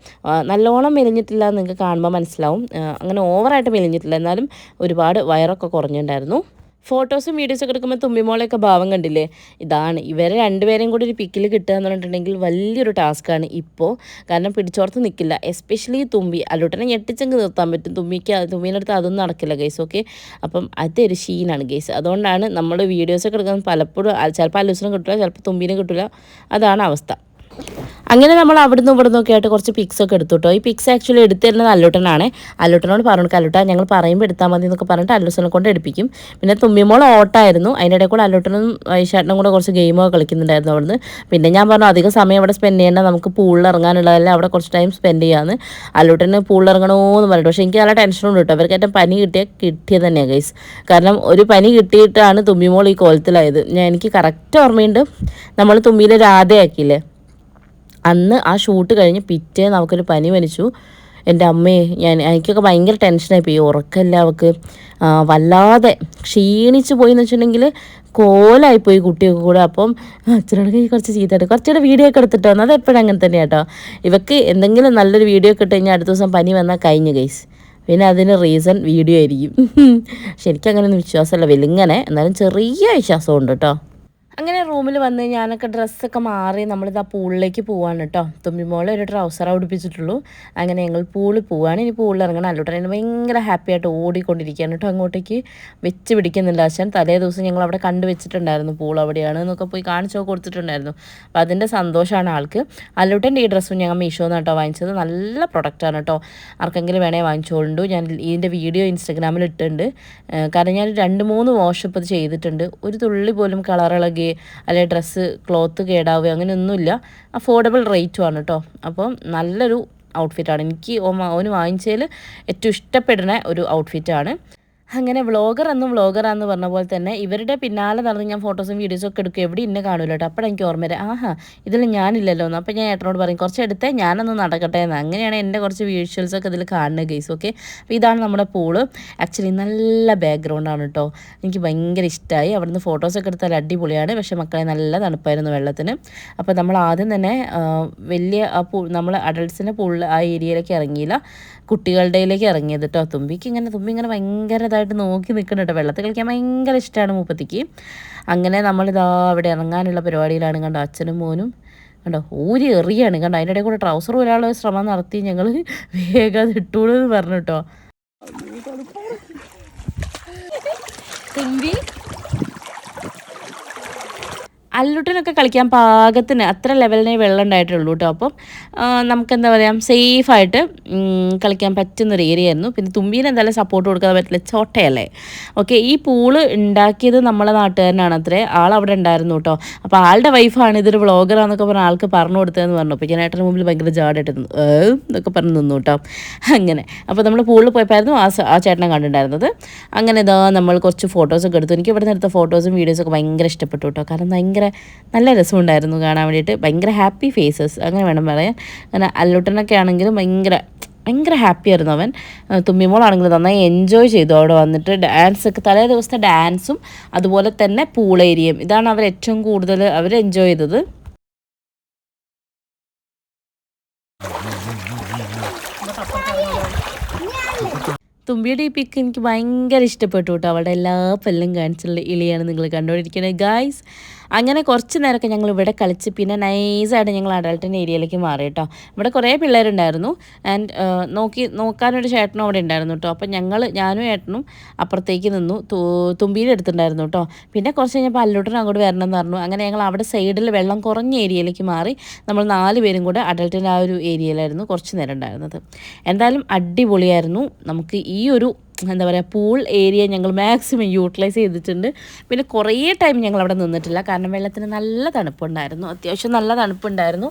നല്ലോണം മെലിഞ്ഞിട്ടില്ല എന്ന് നിങ്ങൾക്ക് കാണുമ്പോൾ മനസ്സിലാവും. അങ്ങനെ ഓവറായിട്ട് മെലിഞ്ഞിട്ടില്ല, എന്നാലും ഒരുപാട് വയറൊക്കെ കുറഞ്ഞിട്ടുണ്ടായിരുന്നു. ഫോട്ടോസും വീഡിയോസൊക്കെ എടുക്കുമ്പോൾ തുമ്പിമോളെയൊക്കെ ഭാവം കണ്ടില്ലേ. ഇതാണ് ഇവരെ രണ്ടുപേരെയും കൂടി ഒരു പിക്കിൽ കിട്ടുക എന്ന് പറഞ്ഞിട്ടുണ്ടെങ്കിൽ വലിയൊരു ടാസ്ക്കാണ് ഇപ്പോൾ. കാരണം പിടിച്ചോർത്ത് നിൽക്കില്ല, എസ്പെഷ്യലി തുമ്പി. അല്ലുട്ടനെ ഞെട്ടിച്ചെങ്കിൽ നിർത്താൻ പറ്റും, തുമ്പീൻ്റെ അടുത്ത് അതൊന്നും നടക്കില്ല ഗൈസ്. ഓക്കെ, അപ്പം അതൊരു ഷീനാണ് ഗൈസ്. അതുകൊണ്ടാണ് നമ്മൾ വീഡിയോസൊക്കെ എടുക്കുന്നത് പലപ്പോഴും ചിലപ്പോൾ അല്ലൂസിനും കിട്ടില്ല, ചിലപ്പോൾ തുമ്പീനും കിട്ടില്ല. അതാണ് അവസ്ഥ. അങ്ങനെ നമ്മൾ അവിടുന്ന് ഇവിടുന്നൊക്കെ ആയിട്ട് കുറച്ച് പിക്സൊക്കെ എടുത്തു കേട്ടോ. ഈ പിക്സ് ആക്ച്വലി എടുത്തിരുന്നത് അല്ലുട്ടനാണ്. അല്ലുട്ടനോട് പറഞ്ഞു അല്ലുട്ട ഞങ്ങൾ പറയുമ്പോൾ എടുത്താൽ മതി എന്നൊക്കെ പറഞ്ഞിട്ട് അല്ലൂസിനെ കൊണ്ട് എടുപ്പിക്കും. പിന്നെ തുമ്പിമോൾ ഓട്ടമായിരുന്നു, അതിൻ്റെ ഇടയിൽ കൂടെ അല്ലുട്ടനും വൈശാട്ടനും കൂടെ കുറച്ച് ഗെയിമൊക്കെ കളിക്കുന്നുണ്ടായിരുന്നു അവിടുന്ന്. പിന്നെ ഞാൻ പറഞ്ഞു അധികം സമയം അവിടെ സ്പെൻഡ് ചെയ്യേണ്ട, നമുക്ക് പൂളിൽ ഇറങ്ങാനുള്ളതല്ല, അവിടെ കുറച്ച് ടൈം സ്പെൻഡ് ചെയ്യാമെന്ന്. അല്ലുട്ടന് പൂളിൽ ഇറങ്ങണമെന്ന് പറഞ്ഞിട്ട്. പക്ഷേ എനിക്ക് നല്ല ടെൻഷനുണ്ട് കേട്ടോ. അവർക്ക് ഏറ്റവും പനി കിട്ടിയത് തന്നെയാണ് ഗൈസ്. കാരണം ഒരു പനി കിട്ടിയിട്ടാണ് തുമ്പിമോൾ ഈ കോലത്തിലായത്. എനിക്ക് കറക്റ്റ് ഓർമ്മയുണ്ട്, നമ്മൾ തുമ്പിയിലെ രാധയാക്കിയില്ലേ, അന്ന് ആ ഷൂട്ട് കഴിഞ്ഞ് പിറ്റേന്ന് അവൾക്കൊരു പനി വലിച്ചു. എൻ്റെ അമ്മേ, എനിക്കൊക്കെ ഭയങ്കര ടെൻഷനായിപ്പോയി. ഉറക്കമില്ല അവൾക്ക്, വല്ലാതെ ക്ഷീണിച്ച് പോയി എന്ന് വെച്ചിട്ടുണ്ടെങ്കിൽ കോലായിപ്പോയി കുട്ടിയൊക്കെ കൂടെ. അപ്പം അച്ഛനോട് കുറച്ച് ചീത്തയായിട്ട് കുറച്ചുകൂടെ വീഡിയോ ഒക്കെ എടുത്തിട്ട് വന്നു. അത് എപ്പോഴും അങ്ങനെ തന്നെയാണ് കേട്ടോ. ഇവക്ക് എന്തെങ്കിലും നല്ലൊരു വീഡിയോ ഒക്കെ ഇട്ട് കഴിഞ്ഞാൽ അടുത്ത ദിവസം പനി വന്നാൽ കഴിഞ്ഞു ഗൈസ്. പിന്നെ അതിന് റീസൺ വീഡിയോ ആയിരിക്കും. ശരിക്കും അങ്ങനെയൊന്നും വിശ്വാസമല്ല വെലിങ്ങനെ, എന്നാലും ചെറിയ വിശ്വാസമുണ്ട് കേട്ടോ. അങ്ങനെ റൂമിൽ വന്ന് ഞാനൊക്കെ ഡ്രസ്സൊക്കെ മാറി നമ്മളിതാ പൂളിലേക്ക് പോവാണ് കേട്ടോ. തുമ്പിമോളെ ഒരു ട്രൗസർ ഉടുപ്പിച്ചിട്ടുള്ളൂ. അങ്ങനെ ഞങ്ങൾ പൂളിൽ പോവാണ്. ഇനി പൂളിൽ ഇറങ്ങണം. അല്ലുട്ടൻ ഭയങ്കര ഹാപ്പി ആയിട്ട് ഓടിക്കൊണ്ടിരിക്കുകയാണ് കേട്ടോ. അങ്ങോട്ടേക്ക് വെച്ച് പിടിക്കുന്നില്ല അച്ഛൻ. തലേ ദിവസം ഞങ്ങൾ അവിടെ കണ്ടു വെച്ചിട്ടുണ്ടായിരുന്നു, പൂൾ അവിടെയാണ് എന്നൊക്കെ പോയി കാണിച്ചൊക്കെ കൊടുത്തിട്ടുണ്ടായിരുന്നു. അപ്പോൾ അതിൻ്റെ സന്തോഷമാണ് ആൾക്ക്. അല്ലുട്ടൻ്റെ ഈ ഡ്രസ്സും ഞങ്ങൾ മീഷോന്ന് കേട്ടോ വാങ്ങിച്ചത്. നല്ല പ്രൊഡക്റ്റാണ് കേട്ടോ. ആർക്കെങ്കിലും വേണേൽ വാങ്ങിച്ചോളൂ. ഞാൻ ഇതിൻ്റെ വീഡിയോ ഇൻസ്റ്റഗ്രാമിൽ ഇട്ടിട്ടുണ്ട്. കാരണം ഞാൻ 2-3 വാഷപ്പ് ഇത് ചെയ്തിട്ടുണ്ട്. ഒരു തുള്ളി പോലും കളറിളകി അല്ലെങ്കിൽ ഡ്രസ്സ് ക്ലോത്ത് കേടാവുക അങ്ങനെയൊന്നുമില്ല. അഫോർഡബിൾ റേറ്റുമാണ് കേട്ടോ. അപ്പം നല്ലൊരു ഔട്ട്ഫിറ്റാണ്. എനിക്ക് ഓന് വാങ്ങിച്ചതിൽ ഏറ്റവും ഇഷ്ടപ്പെടുന്ന ഒരു ഔട്ട്ഫിറ്റാണ്. അങ്ങനെ വ്ളോഗറാന്ന് പറഞ്ഞ പോലെ തന്നെ ഇവരുടെ പിന്നാലെ നടന്ന് ഞാൻ ഫോട്ടോസും വീഡിയോസും ഒക്കെ എടുക്കും. എവിടെ ഇന്നെ കാണൂല കേട്ടോ. അപ്പോഴാണ് എനിക്ക് ഓർമ്മ വരാം, ആഹാ ഇതിൽ ഞാനില്ലല്ലോ എന്ന്. അപ്പോൾ ഞാൻ ഏട്ടനോട് പറയും കുറച്ച് എടുത്തേ, ഞാനൊന്ന് നടക്കട്ടെ എന്ന്. അങ്ങനെയാണ് എൻ്റെ കുറച്ച് വിഷ്വൽസൊക്കെ ഇതിൽ കാണുന്നത് ഗൈസ്. ഓക്കെ, അപ്പോൾ ഇതാണ് നമ്മുടെ പൂള്. ആക്ച്വലി നല്ല ബാക്ക്ഗ്രൗണ്ടാണ് കേട്ടോ. എനിക്ക് ഭയങ്കര ഇഷ്ടമായി. അവിടുന്ന് ഫോട്ടോസൊക്കെ എടുത്താൽ അടിപൊളിയാണ്. പക്ഷേ മക്കളെ നല്ല തണുപ്പായിരുന്നു വെള്ളത്തിന്. അപ്പോൾ നമ്മൾ ആദ്യം തന്നെ വലിയ നമ്മൾ അഡൾട്ട്സിൻ്റെ പൂളിൽ ആ ഏരിയയിലേക്ക് ഇറങ്ങിയില്ല, കുട്ടികളുടെയിലേക്ക് ഇറങ്ങിയത് കേട്ടോ. തുമ്പി ഇങ്ങനെ ഭയങ്കരതായിട്ട് നോക്കി നിൽക്കുന്നുണ്ട് കേട്ടോ. വെള്ളത്തിൽ കളിക്കാൻ ഭയങ്കര ഇഷ്ടമാണ് മൂപ്പത്തിക്ക്. അങ്ങനെ നമ്മളിതാ അവിടെ ഇറങ്ങാനുള്ള പരിപാടിയിലാണ്. കണ്ടോ അച്ഛനും മോനും കണ്ടോ ഊരി എറിയാണ്. കണ്ടോ അതിൻ്റെ ഇടയിൽ കൂടെ ട്രൗസർ ഒരാൾ ശ്രമം നടത്തി. ഞങ്ങൾ വേഗം അത് ഇട്ടോളൂ എന്ന് പറഞ്ഞു കേട്ടോ. തുമ്പി അല്ലുട്ടനൊക്കെ കളിക്കാൻ പാകത്തിന് അത്ര ലെവലിനെ വെള്ളം ഉണ്ടായിട്ടുള്ളൂ കേട്ടോ. അപ്പം നമുക്കെന്താ പറയുക, സേഫായിട്ട് കളിക്കാൻ പറ്റുന്നൊരു ഏരിയ ആയിരുന്നു. പിന്നെ തുമ്പീനെ എന്തായാലും സപ്പോർട്ട് കൊടുക്കാൻ പറ്റില്ല, ചോട്ടയല്ലേ. ഓക്കെ, ഈ പൂള് ഉണ്ടാക്കിയത് നമ്മളെ നാട്ടുകാരനാണ് അത്രേ. ആളവിടെ ഉണ്ടായിരുന്നു കേട്ടോ. അപ്പോൾ ആളുടെ വൈഫാണ് ഇതൊരു വ്ളോഗറാന്നൊക്കെ പറഞ്ഞ ആൾക്ക് പറഞ്ഞു കൊടുത്തതെന്ന് പറഞ്ഞു. അപ്പോൾ ഞാൻ ഏട്ടൻ്റെ മുമ്പിൽ ഭയങ്കര ജാടായിട്ട് എന്നൊക്കെ പറഞ്ഞ് നിന്നു കേട്ടോ. അങ്ങനെ അപ്പോൾ നമ്മൾ പൂളിൽ പോയപ്പോഴായിരുന്നു ആ ചേട്ടനെ കണ്ടിട്ടുണ്ടായിരുന്നത്. അങ്ങനെ ഇതാ നമ്മൾ കുറച്ച് ഫോട്ടോസൊക്കെ എടുത്തു. എനിക്ക് ഇവിടെ നിന്ന് എടുത്ത ഫോട്ടോസും വീഡിയോസൊക്കെ ഭയങ്കര ഇഷ്ടപ്പെട്ടു കേട്ടോ. കാരണം ഭയങ്കര നല്ല രസമുണ്ടായിരുന്നു കാണാൻ വേണ്ടിയിട്ട്. ഭയങ്കര ഹാപ്പി ഫേസസ് അങ്ങനെ വേണം പറയാൻ. അങ്ങനെ അല്ലുട്ടനൊക്കെ ആണെങ്കിലും ഭയങ്കര ഹാപ്പി ആയിരുന്നു അവൻ. തുമ്മിമോളാണെങ്കിലും നന്നായി എൻജോയ് ചെയ്തു അവിടെ വന്നിട്ട്. ഡാൻസൊക്കെ തലേ ദിവസത്തെ ഡാൻസും അതുപോലെ തന്നെ പൂൾ ഏരിയയും ഇതാണ് അവർ ഏറ്റവും കൂടുതൽ അവർ എൻജോയ് ചെയ്തത്. തുമ്പിയുടെ ഈ പിക്ക് എനിക്ക് ഭയങ്കര ഇഷ്ടപ്പെട്ടു കേട്ടോ. അവളുടെ എല്ലാ പല്ലും കാണിച്ചുള്ള ഇളിയാണ് നിങ്ങൾ കണ്ടുകൊണ്ടിരിക്കുന്നത് ഗായ്സ്. അങ്ങനെ കുറച്ച് നേരമൊക്കെ ഞങ്ങൾ ഇവിടെ കളിച്ച് പിന്നെ നൈസായിട്ട് ഞങ്ങൾ അഡൾട്ടിൻ്റെ ഏരിയയിലേക്ക് മാറി കേട്ടോ. ഇവിടെ കുറേ പിള്ളേരുണ്ടായിരുന്നു. ആൻഡ് നോക്കാനൊരു ചേട്ടനും അവിടെ ഉണ്ടായിരുന്നു കേട്ടോ. അപ്പം ഞാനും ഏട്ടനും അപ്പുറത്തേക്ക് നിന്നു. തുമ്പീൻ്റെ അടുത്തുണ്ടായിരുന്നു കേട്ടോ. പിന്നെ കുറച്ച് കഴിഞ്ഞപ്പോൾ അല്ലുട്ടനും അങ്ങോട്ട് വരണം എന്ന് പറഞ്ഞു. അങ്ങനെ ഞങ്ങൾ അവിടെ സൈഡിൽ വെള്ളം കുറഞ്ഞ ഏരിയയിലേക്ക് മാറി. നമ്മൾ 4 പേരും കൂടെ അഡൾട്ടിൻ്റെ ആ ഒരു ഏരിയയിലായിരുന്നു കുറച്ച് നേരം ഉണ്ടായിരുന്നത്. എന്തായാലും അടിപൊളിയായിരുന്നു. നമുക്ക് ഈ ഒരു എന്താ പറയുക പൂൾ ഏരിയ ഞങ്ങൾ മാക്സിമം യൂട്ടിലൈസ് ചെയ്തിട്ടുണ്ട്. പിന്നെ കുറേ ടൈം ഞങ്ങൾ അവിടെ നിന്നിട്ടില്ല, കാരണം വെള്ളത്തിന് നല്ല തണുപ്പുണ്ടായിരുന്നു, അത്യാവശ്യം നല്ല തണുപ്പുണ്ടായിരുന്നു.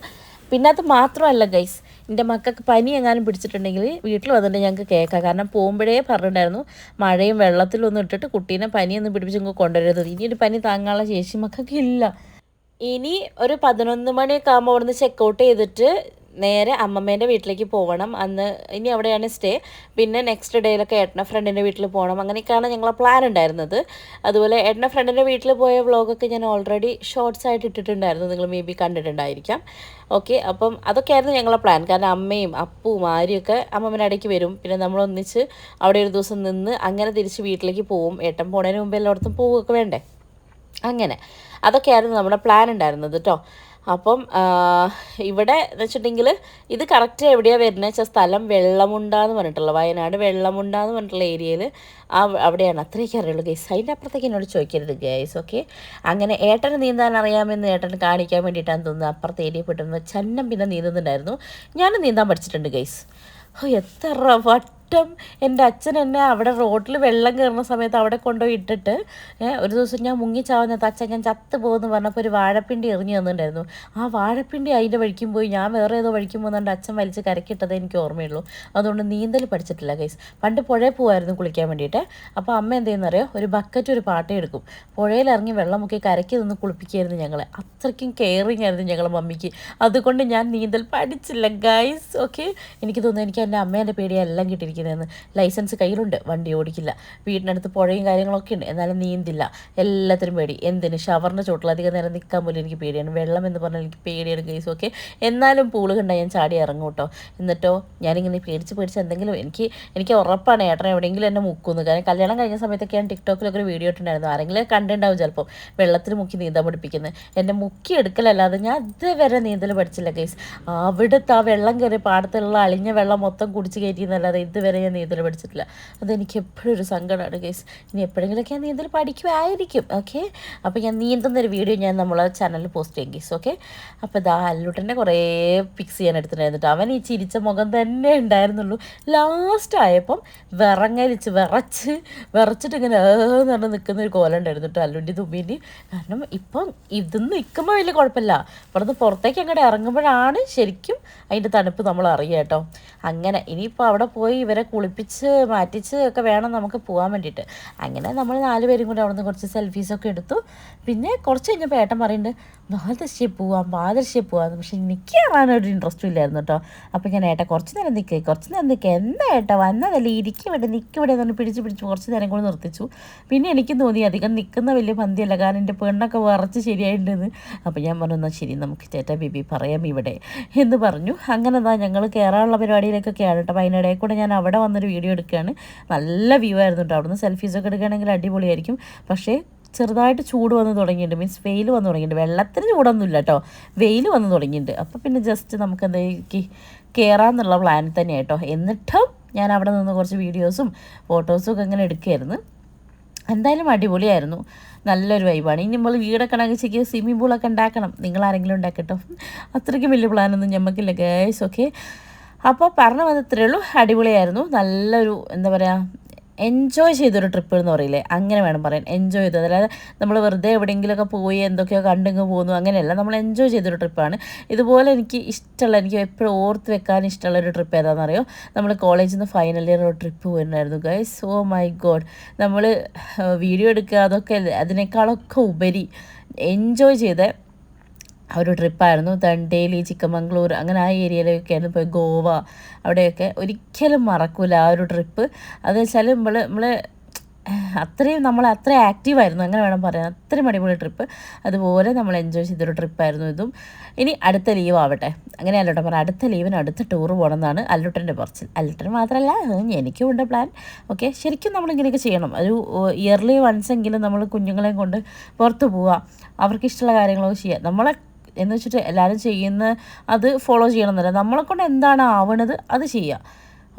പിന്നെ അത് മാത്രമല്ല ഗൈസ്, എൻ്റെ മക്കൾക്ക് പനി എങ്ങാനും പിടിച്ചിട്ടുണ്ടെങ്കിൽ വീട്ടിൽ വന്നിട്ട് ഞങ്ങൾക്ക് കേൾക്കാം. കാരണം പോകുമ്പോഴേ പറഞ്ഞിട്ടുണ്ടായിരുന്നു മഴയും വെള്ളത്തിലൊന്നും ഇട്ടിട്ട് കുട്ടീനെ പനിയൊന്നും പിടിപ്പിച്ച് ഇങ്ങ് കൊണ്ടുവരരുത്. ഇനിയൊരു പനി താങ്ങാനുള്ള ശേഷി മക്കൾക്ക് ഇല്ല. ഇനി ഒരു 11 മണിയൊക്കെ ആകുമ്പോൾ അവിടുന്ന് ചെക്കൗട്ട് ചെയ്തിട്ട് നേരെ അമ്മമ്മേൻ്റെ വീട്ടിലേക്ക് പോകണം. ഇനി അവിടെയാണ് സ്റ്റേ. പിന്നെ നെക്സ്റ്റ് ഡേയിലൊക്കെ ഏട്ടൻ്റെ ഫ്രണ്ടിൻ്റെ വീട്ടിൽ പോകണം. അങ്ങനെയൊക്കെയാണ് ഞങ്ങളെ പ്ലാൻ ഉണ്ടായിരുന്നത്. അതുപോലെ ഏട്ടൻ്റെ ഫ്രണ്ടിൻ്റെ വീട്ടിൽ പോയ വ്ളോഗൊക്കെ ഞാൻ ഓൾറെഡി ഷോർട്സ് ആയിട്ട് ഇട്ടിട്ടുണ്ടായിരുന്നു, നിങ്ങൾ മേ ബി കണ്ടിട്ടുണ്ടായിരിക്കാം. ഓക്കെ, അപ്പം അതൊക്കെയായിരുന്നു ഞങ്ങളെ പ്ലാൻ. കാരണം അമ്മയും അപ്പും ആര്യയൊക്കെ അമ്മമ്മേൻ്റെ ഇടയ്ക്ക് വരും. പിന്നെ നമ്മളൊന്നിച്ച് അവിടെ ഒരു ദിവസം നിന്ന് അങ്ങനെ തിരിച്ച് വീട്ടിലേക്ക് പോവും. ഏട്ടൻ പോണതിന് മുമ്പ് എല്ലായിടത്തും പോവുകയൊക്കെ വേണ്ടേ. അങ്ങനെ അതൊക്കെയായിരുന്നു നമ്മുടെ പ്ലാൻ ഉണ്ടായിരുന്നത് കേട്ടോ. അപ്പം ഇവിടെ എന്ന് വെച്ചിട്ടുണ്ടെങ്കിൽ ഇത് കറക്റ്റ് എവിടെയാണ് വരുന്നത് വെച്ചാൽ സ്ഥലം വെള്ളമുണ്ടാന്ന് പറഞ്ഞിട്ടുള്ള, വയനാട് വെള്ളമുണ്ടാന്ന് പറഞ്ഞിട്ടുള്ള ഏരിയയിൽ അവിടെയാണ്. അത്രയൊക്കെ അറിയുള്ളൂ ഗൈസ്. അതിൻ്റെ അപ്പുറത്തേക്ക് എന്നോട് ചോദിക്കരുത് ഗൈസ്. ഓക്കെ, അങ്ങനെ ഏട്ടന് നീന്താൻ അറിയാമെന്ന് ഏട്ടന് കാണിക്കാൻ വേണ്ടിയിട്ടാണ് തോന്നുന്നത് അപ്പുറത്തെ ഏരിയ പെട്ടെന്ന് ചന്നം പിന്നെ നീന്തുന്നുണ്ടായിരുന്നു. ഞാനും നീന്താൻ പഠിച്ചിട്ടുണ്ട് ഗൈസ്. എത്ര വട്ടം എൻ്റെ അച്ഛൻ എന്നെ അവിടെ റോഡിൽ വെള്ളം കയറുന്ന സമയത്ത് അവിടെ കൊണ്ടുപോയി ഇട്ടിട്ട് ഒരു ദിവസം ഞാൻ മുങ്ങിച്ചാവുന്നത് അച്ഛൻ ഞാൻ ചത്ത് പോകുമെന്ന് പറഞ്ഞപ്പോൾ ഒരു വാഴപ്പിണ്ടി എറിഞ്ഞു തന്നിട്ടുണ്ടായിരുന്നു. ആ വാഴപ്പിണ്ടി അതിൻ്റെ വഴിക്കും പോയി, ഞാൻ വേറെ ഏതോ വഴിക്കും പോകുന്നുണ്ട് അച്ഛൻ വലിച്ച് കരക്കിട്ടതേ എനിക്ക് ഓർമ്മയുള്ളൂ. അതുകൊണ്ട് നീന്തൽ പഠിച്ചിട്ടില്ല ഗൈസ്. പണ്ട് പുഴയിൽ പോകുമായിരുന്നു കുളിക്കാൻ വേണ്ടിയിട്ട്. അപ്പോൾ അമ്മ എന്ത് ചെയ്യുന്നറിയോ, ഒരു ബക്കറ്റ് ഒരു പാട്ട എടുക്കും, പുഴയിലിറങ്ങി വെള്ളം മുക്കി കരയ്ക്ക് നിന്ന് കുളിപ്പിക്കുമായിരുന്നു ഞങ്ങളെ. അത്രയ്ക്കും കെയറിങ് ആയിരുന്നു ഞങ്ങളെ മമ്മിക്ക്. അതുകൊണ്ട് ഞാൻ നീന്തൽ പഠിച്ചില്ല ഗൈസ്. ഓക്കെ, എനിക്ക് തോന്നുന്നു എനിക്ക് എൻ്റെ അമ്മേൻ്റെ പേടിയെല്ലാം കിട്ടിയിരിക്കുന്നതെന്ന്. ലൈസൻസ് കയ്യിലുണ്ട്, വണ്ടി ഓടിക്കില്ല, വീടിനടുത്ത് പുഴയും കാര്യങ്ങളൊക്കെ ഉണ്ട്, എന്നാലും നീന്തില്ല. എല്ലാത്തിനും പേടി. എന്തിന് ഷവറിൻ്റെ ചോട്ടിലധികം നേരം നിൽക്കാൻ പോലും എനിക്ക് പേടിയാണ്. വെള്ളം എന്ന് പറഞ്ഞാൽ എനിക്ക് പേടിയാണ് ഗൈസ്. ഓക്കെ, എന്നാലും പൂള് കണ്ടാൽ ഞാൻ ചാടി ഇറങ്ങും കേട്ടോ. എന്നിട്ടോ ഞാനിങ്ങനെ പേടിച്ച് എന്തെങ്കിലും എനിക്ക് ഉറപ്പാണ് ഏട്ടൻ എവിടെയെങ്കിലും എന്നെ മുക്കുന്നു. കാരണം കല്യാണം കഴിഞ്ഞ സമയത്തൊക്കെ ഞാൻ ടിക്ടോക്കിലൊക്കെ ഒരു വീഡിയോ ഇട്ടുണ്ടായിരുന്നു. ആരെങ്കിലും കണ്ടിട്ടുണ്ടാവും ചിലപ്പോൾ, വെള്ളത്തിൽ മുക്കി നീന്താൻ പഠിപ്പിക്കുന്നത്. എന്നെ മുക്കി എടുക്കലല്ലാതെ ഞാൻ ഇതുവരെ നീന്തൽ പഠിച്ചില്ല ഗൈസ്. അവിടുത്തെ ആ വെള്ളം കയറി പാടത്തുള്ള അളിഞ്ഞ വെള്ളം മൊത്തം കുടിച്ച് കയറ്റിയെന്നല്ലാതെ ഇതുവരെ ഞാൻ നീന്തൽ പഠിച്ചിട്ടില്ല. അതെനിക്ക് എപ്പോഴും ഒരു സങ്കടമാണ് ഗൈസ്. ഇനി എപ്പോഴെങ്കിലുമൊക്കെ ഞാൻ നീന്തൽ പഠിക്കുമായിരിക്കും. ഓക്കെ, അപ്പോൾ ഞാൻ നീന്തുന്നൊരു വീഡിയോ ഞാൻ നമ്മളെ ചാനലിൽ പോസ്റ്റ് ചെയ്യും ഗൈസ്. ഓക്കെ, അപ്പോൾ ഇതാ അല്ലുട്ടൻ്റെ കുറേ പിക്സ് ചെയ്യാൻ എടുത്തിട്ടുണ്ടായിരുന്നു. അവൻ ഈ ചിരിച്ച മുഖം തന്നെ ഉണ്ടായിരുന്നുള്ളൂ. ലാസ്റ്റ് ആയപ്പം വിറച്ചിട്ട് ഇങ്ങനെ എന്ന് പറഞ്ഞ് നിൽക്കുന്ന ഒരു കോലം ഉണ്ടായിരുന്നു കേട്ടോ അല്ലുൻ്റെ തുമ്പീൻ്റെ. കാരണം ഇപ്പം ഇതൊന്നും നിൽക്കുമ്പോൾ വലിയ കുഴപ്പമില്ല, ഇവിടുന്ന് പുറത്തേക്ക് അങ്ങോട്ട് ഇറങ്ങുമ്പോഴാണ് ശരിക്കും അതിൻ്റെ തണുപ്പ് നമ്മൾ അറിയുക കേട്ടോ. അങ്ങനെ ഇനിയിപ്പോൾ അവിടെ പോയി ഇവരെ കുളിപ്പിച്ച് മാറ്റിച്ച് ഒക്കെ വേണം നമുക്ക് പോകാൻ വേണ്ടിയിട്ട്. അങ്ങനെ നമ്മൾ 4 പേരും കൂടി അവിടെ നിന്ന് കുറച്ച് സെൽഫീസൊക്കെ എടുത്തു. പിന്നെ കുറച്ച് കഴിഞ്ഞപ്പോൾ ഏട്ടൻ പറയുന്നുണ്ട് വാദർശ്ശിയെ പോവാം പക്ഷെ എനിക്ക് കയറാനൊരു ഇൻട്രസ്റ്റും ഇല്ലായിരുന്നു കേട്ടോ. അപ്പോൾ ഞാൻ ഏട്ടാ കുറച്ച് നേരം നിൽക്കുക എന്താ ഏട്ടാ വന്നതല്ലേ നിൽക്കിവിടെ എന്ന് പിടിച്ച് കുറച്ച് നേരം കൂടി നിർത്തിച്ചു. പിന്നെ എനിക്കും തോന്നി അധികം നിൽക്കുന്ന വലിയ പന്തിയല്ല, കാരണം എൻ്റെ പെണ്ണൊക്കെ വറച്ച് ശരിയായിട്ടുണ്ടെന്ന്. അപ്പോൾ ഞാൻ പറഞ്ഞു എന്നാൽ ശരി നമുക്ക് ചേട്ടാ ബേബി പറയാം ഇവിടെ എന്ന് പറഞ്ഞു. അങ്ങനെ ഞങ്ങൾ കയറാനുള്ള പരിപാടിയിലേക്കൊക്കെയാണ് കേട്ടോ. അപ്പോൾ അതിനിടയിൽ കൂടെ ഞാൻ അവിടെ വന്നൊരു വീഡിയോ എടുക്കുകയാണ്. നല്ല വ്യൂ ആയിരുന്നു കേട്ടോ. അവിടുന്ന് സെൽഫീസൊക്കെ എടുക്കുകയാണെങ്കിൽ അടിപൊളിയായിരിക്കും. പക്ഷേ ചെറുതായിട്ട് ചൂട് വന്ന് തുടങ്ങിയിട്ടുണ്ട്, മീൻസ് വെയിൽ വന്ന് തുടങ്ങിയിട്ടുണ്ട്. വെള്ളത്തിന് ചൂടൊന്നുമില്ല കേട്ടോ, വെയിൽ വന്ന് തുടങ്ങിയിട്ടുണ്ട്. അപ്പോൾ പിന്നെ ജസ്റ്റ് നമുക്ക് എന്തെങ്കിലും കയറാമെന്നുള്ള പ്ലാനിൽ തന്നെ കേട്ടോ. എന്നിട്ടും ഞാൻ അവിടെ നിന്ന് കുറച്ച് വീഡിയോസും ഫോട്ടോസും ഒക്കെ ഇങ്ങനെ എടുക്കുകയായിരുന്നു. എന്തായാലും അടിപൊളിയായിരുന്നു, നല്ലൊരു വൈബാണ്. ഇനി നമ്മൾ വീടൊക്കെ ഉണ്ടാക്കിച്ചേക്ക് സ്വിമ്മിംഗ് പൂളൊക്കെ ഉണ്ടാക്കണം. നിങ്ങളാരെങ്കിലും ഉണ്ടാക്കട്ടോ, അത്രയ്ക്കും വലിയ പ്ലാനൊന്നും ഞമ്മക്കില്ല ഗൈസ്. ഓക്കെ, അപ്പോൾ പറഞ്ഞു വന്നത്രേ ഉള്ളൂ. അടിപൊളിയായിരുന്നു, നല്ലൊരു എന്താ പറയുക എൻജോയ് ചെയ്തൊരു ട്രിപ്പ് എന്ന് പറയില്ലേ, അങ്ങനെ വേണം പറയാൻ. എൻജോയ് ചെയ്തത്, അതായത് നമ്മൾ വെറുതെ എവിടെയെങ്കിലുമൊക്കെ പോയി എന്തൊക്കെയോ കണ്ടിങ്ങ് പോകുന്നു അങ്ങനെയല്ല, നമ്മൾ എൻജോയ് ചെയ്തൊരു ട്രിപ്പാണ്. ഇതുപോലെ എനിക്ക് എപ്പോഴും ഓർത്ത് വെക്കാൻ ഇഷ്ടമുള്ളൊരു ട്രിപ്പ് ഏതാണെന്നറിയോ, നമ്മൾ കോളേജിൽ നിന്ന് ഫൈനൽ ഇയർ ഒരു ട്രിപ്പ് പോയിട്ടുണ്ടായിരുന്നു ഗൈസ്. ഓ മൈ ഗോഡ്, നമ്മൾ വീഡിയോ എടുക്കുക അതൊക്കെ അതിനേക്കാളൊക്കെ ഉപരി എൻജോയ് ചെയ്ത ഒരു ട്രിപ്പായിരുന്നു. തണ്ടേലി, ചിക്കമംഗ്ലൂർ അങ്ങനെ ആ ഏരിയയിലൊക്കെയായിരുന്നു പോയി. ഗോവ അവിടെയൊക്കെ ഒരിക്കലും മറക്കൂല ആ ഒരു ട്രിപ്പ്. അത് വെച്ചാൽ നമ്മൾ അത്രയും ആക്റ്റീവായിരുന്നു, അങ്ങനെ വേണം പറയാൻ. അത്രയും അടിപൊളി ട്രിപ്പ്. അതുപോലെ നമ്മൾ എൻജോയ് ചെയ്തൊരു ട്രിപ്പായിരുന്നു ഇതും. ഇനി അടുത്ത ലീവ് ആവട്ടെ, അങ്ങനെ അല്ലോട്ടൻ പറയാം, അടുത്ത ലീവിന് അടുത്ത ടൂർ പോകണമെന്നാണ് അല്ലുട്ടൻ്റെ പറച്ചിൽ. അല്ലുട്ടന് മാത്രമല്ല എനിക്കും ഉണ്ട് പ്ലാൻ. ഓക്കെ, ശരിക്കും നമ്മളിങ്ങനെയൊക്കെ ചെയ്യണം. ഒരു ഇയർലി വൺസ് എങ്കിലും നമ്മൾ കുഞ്ഞുങ്ങളെയും കൊണ്ട് പുറത്ത് പോവുക, അവർക്കിഷ്ടമുള്ള കാര്യങ്ങളൊക്കെ ചെയ്യുക. നമ്മളെ എന്ന് വെച്ചിട്ട് എല്ലാവരും ചെയ്യുന്ന അത് ഫോളോ ചെയ്യണമെന്നില്ല, നമ്മളെക്കൊണ്ട് എന്താണ് ആവണത് അത് ചെയ്യുക.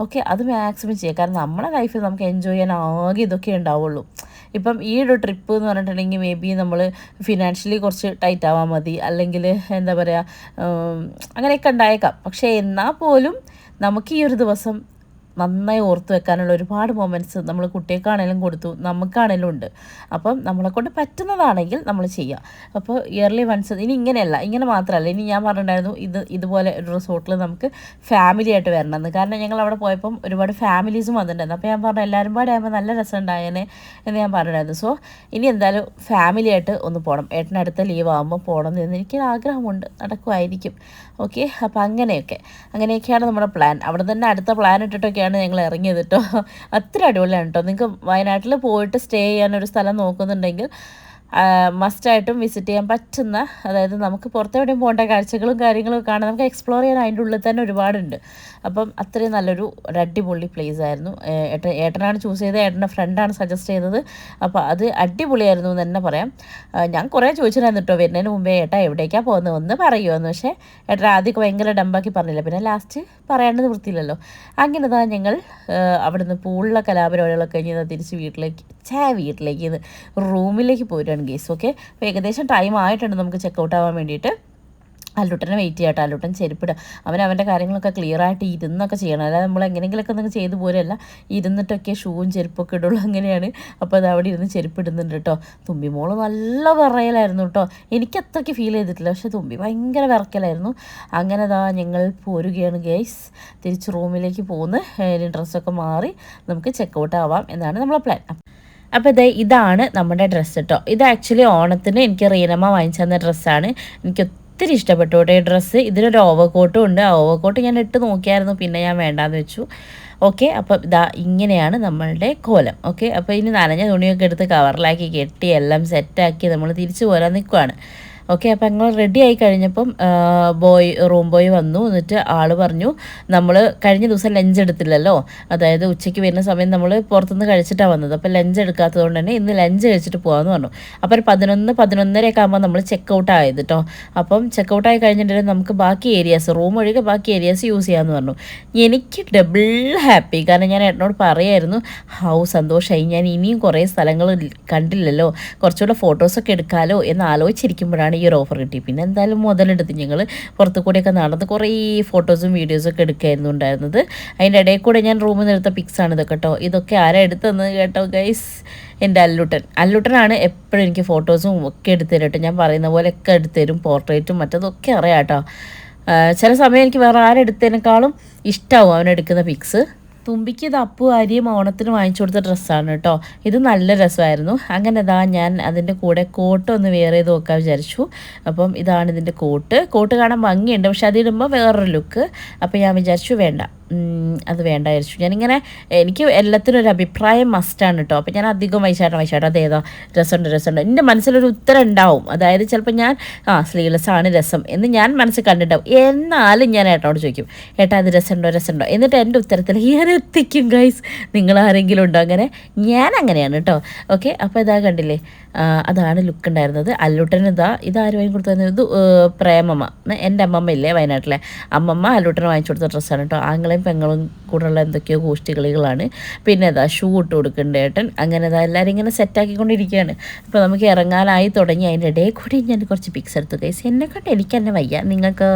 ഓക്കെ, അത് മാക്സിമം ചെയ്യുക. കാരണം നമ്മുടെ ലൈഫിൽ നമുക്ക് എൻജോയ് ചെയ്യാൻ ആകെ ഇതൊക്കെ ഉണ്ടാവുള്ളൂ. ഇപ്പം ഈ ഒരു ട്രിപ്പ് എന്ന് പറഞ്ഞിട്ടുണ്ടെങ്കിൽ മേ ബി നമ്മൾ ഫിനാൻഷ്യലി കുറച്ച് ടൈറ്റ് ആവാൻ മതി, അല്ലെങ്കിൽ എന്താ പറയുക അങ്ങനെയൊക്കെ ഉണ്ടായേക്കാം. പക്ഷേ എന്നാൽ പോലും നമുക്ക് ഈ ഒരു ദിവസം നന്നായി ഓർത്ത് വെക്കാനുള്ള ഒരുപാട് മൊമെൻറ്റ്സ് നമ്മൾ കുട്ടികൾക്കാണേലും കൊടുത്തു, നമുക്കാണേലും ഉണ്ട്. അപ്പം നമ്മളെക്കൊണ്ട് പറ്റുന്നതാണെങ്കിൽ നമ്മൾ ചെയ്യുക. അപ്പോൾ ഇയർലി വൺസ് ഇനി ഇങ്ങനെയല്ല, ഇങ്ങനെ മാത്രമല്ല, ഇനി ഞാൻ പറഞ്ഞിട്ടുണ്ടായിരുന്നു ഇതുപോലെ ഒരു റിസോർട്ടിൽ നമുക്ക് ഫാമിലി ആയിട്ട് വരണമെന്ന്. കാരണം ഞങ്ങൾ അവിടെ പോയപ്പം ഒരുപാട് ഫാമിലീസും വന്നിട്ടുണ്ടായിരുന്നു. അപ്പോൾ ഞാൻ പറഞ്ഞു എല്ലാവരും പാടെ ആകുമ്പോൾ നല്ല രസം ഉണ്ടായേനെ എന്ന് ഞാൻ പറഞ്ഞിട്ടുണ്ടായിരുന്നു. സോ ഇനി എന്തായാലും ഫാമിലി ആയിട്ട് ഒന്ന് പോകണം, ഏട്ടനടുത്ത ലീവ് ആകുമ്പോൾ പോകണം എന്ന് എനിക്കൊരു ആഗ്രഹമുണ്ട്, നടക്കുമായിരിക്കും. ഓക്കെ, അപ്പോൾ അങ്ങനെയൊക്കെയാണ് നമ്മുടെ പ്ലാൻ. അവിടെ തന്നെ അടുത്ത പ്ലാൻ ഇട്ടിട്ടൊക്കെ ഞങ്ങൾ ഇറങ്ങിയത് കേട്ടോ. അത്ര അടിപൊളിയാണ് കേട്ടോ. നിങ്ങൾക്ക് വയനാട്ടിൽ പോയിട്ട് സ്റ്റേ ചെയ്യാനൊരു സ്ഥലം നോക്കുന്നുണ്ടെങ്കിൽ മസ്റ്റായിട്ടും വിസിറ്റ് ചെയ്യാൻ പറ്റുന്ന, അതായത് നമുക്ക് പുറത്തെവിടെയും പോകേണ്ട കാഴ്ചകളും കാര്യങ്ങളും കാണാൻ നമുക്ക് എക്സ്പ്ലോർ ചെയ്യാൻ അതിൻ്റെ ഉള്ളിൽ തന്നെ ഒരുപാടുണ്ട്. അപ്പം അത്രയും നല്ലൊരു അടിപൊളി പ്ലേസ് ആയിരുന്നു. ഏട്ടനാണ് ചൂസ് ചെയ്തത്, ഏട്ടൻ്റെ ഫ്രണ്ടാണ് സജസ്റ്റ് ചെയ്തത്. അപ്പോൾ അത് അടിപൊളിയായിരുന്നു എന്ന് തന്നെ പറയാം. ഞാൻ കുറേ ചോദിച്ചിട്ടുണ്ടായിരുന്നു കേട്ടോ വരുന്നതിന് മുമ്പേ, ഏട്ടാ എവിടേക്കാണ് പോകുന്നത് ഒന്ന് പറയുമെന്ന്. പക്ഷേ ഏട്ടൻ ആദ്യമൊക്കെ ഭയങ്കര ഡമ്പാക്കി പറഞ്ഞില്ല, പിന്നെ ലാസ്റ്റ് പറയാണ്ട് വൃത്തിയില്ലല്ലോ. അങ്ങനെ ഞങ്ങൾ അവിടുന്ന് പൂളിലെ കലാപരിപാടികളൊക്കെ കഴിഞ്ഞ് തിരിച്ച് വീട്ടിലേക്ക് റൂമിലേക്ക് പോയിട്ടാണ് ഗേസ്. ഓക്കെ, അപ്പോൾ ഏകദേശം ടൈം ആയിട്ടുണ്ട് നമുക്ക് ചെക്കൗട്ട് ആവാൻ വേണ്ടിയിട്ട്. അല്ലുട്ടനെ വെയിറ്റ് ചെയ്യട്ടെ, അല്ലുട്ടൻ ചെരുപ്പിടുക, അവൻ്റെ കാര്യങ്ങളൊക്കെ ക്ലിയറായിട്ട് ഇരുന്നൊക്കെ ചെയ്യണം. അല്ലാതെ നമ്മൾ എങ്ങനെയെങ്കിലുമൊക്കെ നിങ്ങൾ ചെയ്തു പോരല്ല, ഇരുന്നിട്ടൊക്കെ ഷൂവും ചെരുപ്പൊക്കെ ഇടുള്ളൂ, അങ്ങനെയാണ്. അപ്പോൾ അത് അവിടെ ഇരുന്ന് ചെരുപ്പിടുന്നുണ്ട് കേട്ടോ. തുമ്പിമോള് നല്ല വിറയലായിരുന്നു കേട്ടോ, എനിക്ക് അത്രയ്ക്ക് ഫീൽ ചെയ്തിട്ടില്ല, പക്ഷേ തുമ്പി ഭയങ്കര വിറക്കലായിരുന്നു. അങ്ങനെ ഞങ്ങൾ പോരുകയാണ് ഗൈസ്, തിരിച്ച് റൂമിലേക്ക് പോന്ന് ഡ്രസ്സൊക്കെ മാറി നമുക്ക് ചെക്കൗട്ട് ആവാം എന്നാണ് നമ്മളെ പ്ലാൻ. അപ്പോൾ ഇതാണ് നമ്മുടെ ഡ്രസ്സ് കേട്ടോ. ഇത് ആക്ച്വലി ഓണത്തിന് എനിക്ക് റീനമ്മ വാങ്ങിച്ചു തന്ന ഡ്രസ്സാണ്. എനിക്ക് ഒത്തിരി ഇഷ്ടപ്പെട്ടു കേട്ടോ ഈ ഡ്രസ്സ്. ഇതിനൊരു ഓവർകോട്ടും ഉണ്ട്. ആ ഓവർകോട്ട് ഞാൻ ഇട്ട് നോക്കിയായിരുന്നു, പിന്നെ ഞാൻ വേണ്ടാന്ന് വെച്ചു. ഓക്കെ, അപ്പോൾ ഇങ്ങനെയാണ് നമ്മളുടെ കോലം. ഓക്കെ, അപ്പോൾ ഇനി നനഞ്ഞ തുണിയൊക്കെ എടുത്ത് കവറിലാക്കി കെട്ടി എല്ലാം സെറ്റാക്കി നമ്മൾ തിരിച്ചു പോരാൻ നിൽക്കുവാണ്. ഓക്കെ, അപ്പോൾ ഞങ്ങൾ റെഡി ആയി കഴിഞ്ഞപ്പം റൂം ബോയ് വന്നു. എന്നിട്ട് ആൾ പറഞ്ഞു നമ്മൾ കഴിഞ്ഞ ദിവസം ലഞ്ച് എടുത്തില്ലല്ലോ, അതായത് ഉച്ചയ്ക്ക് വരുന്ന സമയം നമ്മൾ പുറത്തുനിന്ന് കഴിച്ചിട്ടാണ് വന്നത്. അപ്പോൾ ലഞ്ച് എടുക്കാത്തത് കൊണ്ട് തന്നെ ഇന്ന് ലഞ്ച് കഴിച്ചിട്ട് പോകാമെന്ന് പറഞ്ഞു. അപ്പോൾ ഒരു 11-11:30 ആകുമ്പോൾ നമ്മൾ ചെക്കൗട്ട് ആയത് കേട്ടോ. അപ്പം ചെക്കൗട്ടായി കഴിഞ്ഞിട്ടുണ്ടെങ്കിൽ നമുക്ക് ബാക്കി ഏരിയാസ്, റൂം ഒഴികെ ബാക്കി ഏരിയാസ് യൂസ് ചെയ്യാമെന്ന് പറഞ്ഞു. എനിക്ക് ഡബിൾ ഹാപ്പി, കാരണം ഞാൻ ഏട്ടനോട് പറയായിരുന്നു സന്തോഷമായി, ഞാൻ ഇനിയും കുറേ സ്ഥലങ്ങൾ കണ്ടില്ലല്ലോ, കുറച്ചുകൂടെ ഫോട്ടോസൊക്കെ എടുക്കാമല്ലോ എന്ന് ആലോചിച്ചിരിക്കുമ്പോഴാണ് ഈ ഒരു ഓഫർ കിട്ടി. പിന്നെ എന്തായാലും മുതലെടുത്ത് ഞങ്ങൾ പുറത്തു കൂടെയൊക്കെ നടന്ന് കുറേ ഫോട്ടോസും വീഡിയോസൊക്കെ എടുക്കായിരുന്നു ഉണ്ടായിരുന്നത്. അതിൻ്റെ ഇടയിൽ കൂടെ ഞാൻ റൂമിൽ നിന്ന് എടുത്ത പിക്സാണ് ഇതൊക്കെ കേട്ടോ. ഇതൊക്കെ ആരാ എടുത്തതെന്ന് കേട്ടോ ഗൈസ്, എൻ്റെ അല്ലുട്ടനാണ് എപ്പോഴും എനിക്ക് ഫോട്ടോസും ഒക്കെ എടുത്തുതരും കേട്ടോ. ഞാൻ പറയുന്ന പോലെയൊക്കെ എടുത്തുതരും, പോർട്രേറ്റും മറ്റതൊക്കെ അറിയാം കേട്ടോ. ചില സമയം എനിക്ക് വേറെ ആരെടുത്തതിനേക്കാളും ഇഷ്ടമാവും അവനെടുക്കുന്ന പിക്സ്. തുമ്പിക്ക് ഇത് അപ്പു ആര്യയും ഓണത്തിന് വാങ്ങിച്ചു കൊടുത്ത ഡ്രസ്സാണ് കേട്ടോ. ഇത് നല്ല രസമായിരുന്നു. അങ്ങനെ ഞാൻ അതിൻ്റെ കൂടെ കോട്ട് ഒന്ന് വെയർ ചെയ്ത് നോക്കാൻ വിചാരിച്ചു. അപ്പം ഇതാണ് ഇതിൻ്റെ കോട്ട് കാണാൻ ഭംഗിയുണ്ട്, പക്ഷെ അതിടുമ്പോൾ വേറൊരു ലുക്ക്. അപ്പോൾ ഞാൻ വിചാരിച്ചു വേണ്ട, അത് വേണ്ട വിചാരിച്ചു. ഞാനിങ്ങനെ എനിക്ക് എല്ലാത്തിനും ഒരു അഭിപ്രായം മസ്റ്റാണ് കേട്ടോ. അപ്പോൾ ഞാൻ അധികം വൈശാട്ടം അതേതാ രസമുണ്ട് എൻ്റെ മനസ്സിലൊരു ഉത്തരം ഉണ്ടാവും. അതായത് ചിലപ്പോൾ ഞാൻ സ്ലീവ്ലെസ് ആണ് രസം എന്ന് ഞാൻ മനസ്സിൽ കണ്ടിട്ടുണ്ടാവും. എന്നാലും ഞാൻ ഏട്ടനോട് ചോദിക്കും, ഏട്ടാ അത് രസമുണ്ടോ. എന്നിട്ട് എൻ്റെ ഉത്തരത്തിൽ ഞാൻ എത്തിക്കും ഗൈസ്. നിങ്ങളാരെങ്കിലും ഉണ്ടോ അങ്ങനെ? ഞാൻ അങ്ങനെയാണ് കേട്ടോ. ഓക്കെ, അപ്പോൾ ഇതാ കണ്ടില്ലേ, അതാണ് ലുക്ക് ഉണ്ടായിരുന്നത്. അല്ലൂട്ടന് ഇതാരും വാങ്ങി കൊടുത്തത്? ഇത് പ്രേമമ്മ, എൻ്റെ അമ്മമ്മ ഇല്ലേ വയനാട്ടിലെ അമ്മമ്മ അല്ലൂട്ടന് വാങ്ങിച്ചു കൊടുത്ത ഡ്രസ്സാണ് കേട്ടോ. ആങ്ങളെയും പെങ്ങളും കൂടെയുള്ള എന്തൊക്കെയോ ഗോഷ്ഠികളികളാണ്. പിന്നെ ഷൂ ഇട്ട് കൊടുക്കുന്നുണ്ട് ഏട്ടൻ. അങ്ങനെ എല്ലാവരും ഇങ്ങനെ സെറ്റാക്കിക്കൊണ്ടിരിക്കുകയാണ്. അപ്പോൾ നമുക്ക് ഇറങ്ങാനായി തുടങ്ങി. അതിൻ്റെ ഇടയിൽ കൂടി ഞാൻ കുറച്ച് പിക്സ് എടുത്തു ഗൈസ്. എന്നെ കൊണ്ട് എനിക്ക് തന്നെ വയ്യ, നിങ്ങൾക്ക്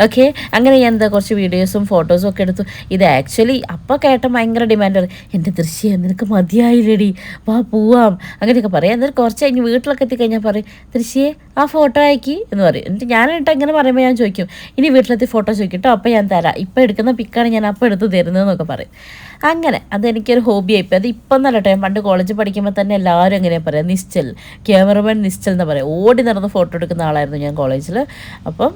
ഓക്കെ. അങ്ങനെ ഞാൻ കുറച്ച് വീഡിയോസും ഫോട്ടോസും ഒക്കെ എടുത്തു. ഇത് ആക്ച്വലി അപ്പോൾ കേട്ട ഭയങ്കര ഡിമാൻഡ്, എൻ്റെ ദൃശ്യം നിനക്ക് മതിയായില്ലടി, വാ പോവാം അങ്ങനെയൊക്കെ പറയാം. എന്നിട്ട് കുറച്ച് കഴിഞ്ഞ് വീട്ടിലൊക്കെ എത്തിക്കഴിഞ്ഞാൽ പറയും, ദൃശ്യേ ആ ഫോട്ടോ ആക്കി എന്ന് പറയും. എന്നിട്ട് ഞാനിട്ട് ഇങ്ങനെ പറയുമ്പോൾ ഞാൻ ചോദിക്കും, ഇനി വീട്ടിലെത്തി ഫോട്ടോ ചോദിക്കട്ടോ, അപ്പോൾ ഞാൻ തരാം, ഇപ്പോൾ എടുക്കുന്ന പിക്കാണ് ഞാൻ അപ്പോൾ എടുത്ത് തരുന്നതെന്നൊക്കെ പറയും. അങ്ങനെ അതെനിക്കൊരു ഹോബി ആയിപ്പോയി. അത് ഇപ്പം എന്നല്ല കേട്ടോ, ഞാൻ പണ്ട് കോളേജിൽ പഠിക്കുമ്പോൾ തന്നെ എല്ലാവരും എങ്ങനെയാണ് പറയുക, നിശ്ചൽ, ക്യാമറമാൻ നിശ്ചൽ എന്ന് പറയാം. ഓടി നടന്ന് ഫോട്ടോ എടുക്കുന്ന ആളായിരുന്നു ഞാൻ കോളേജിൽ. അപ്പം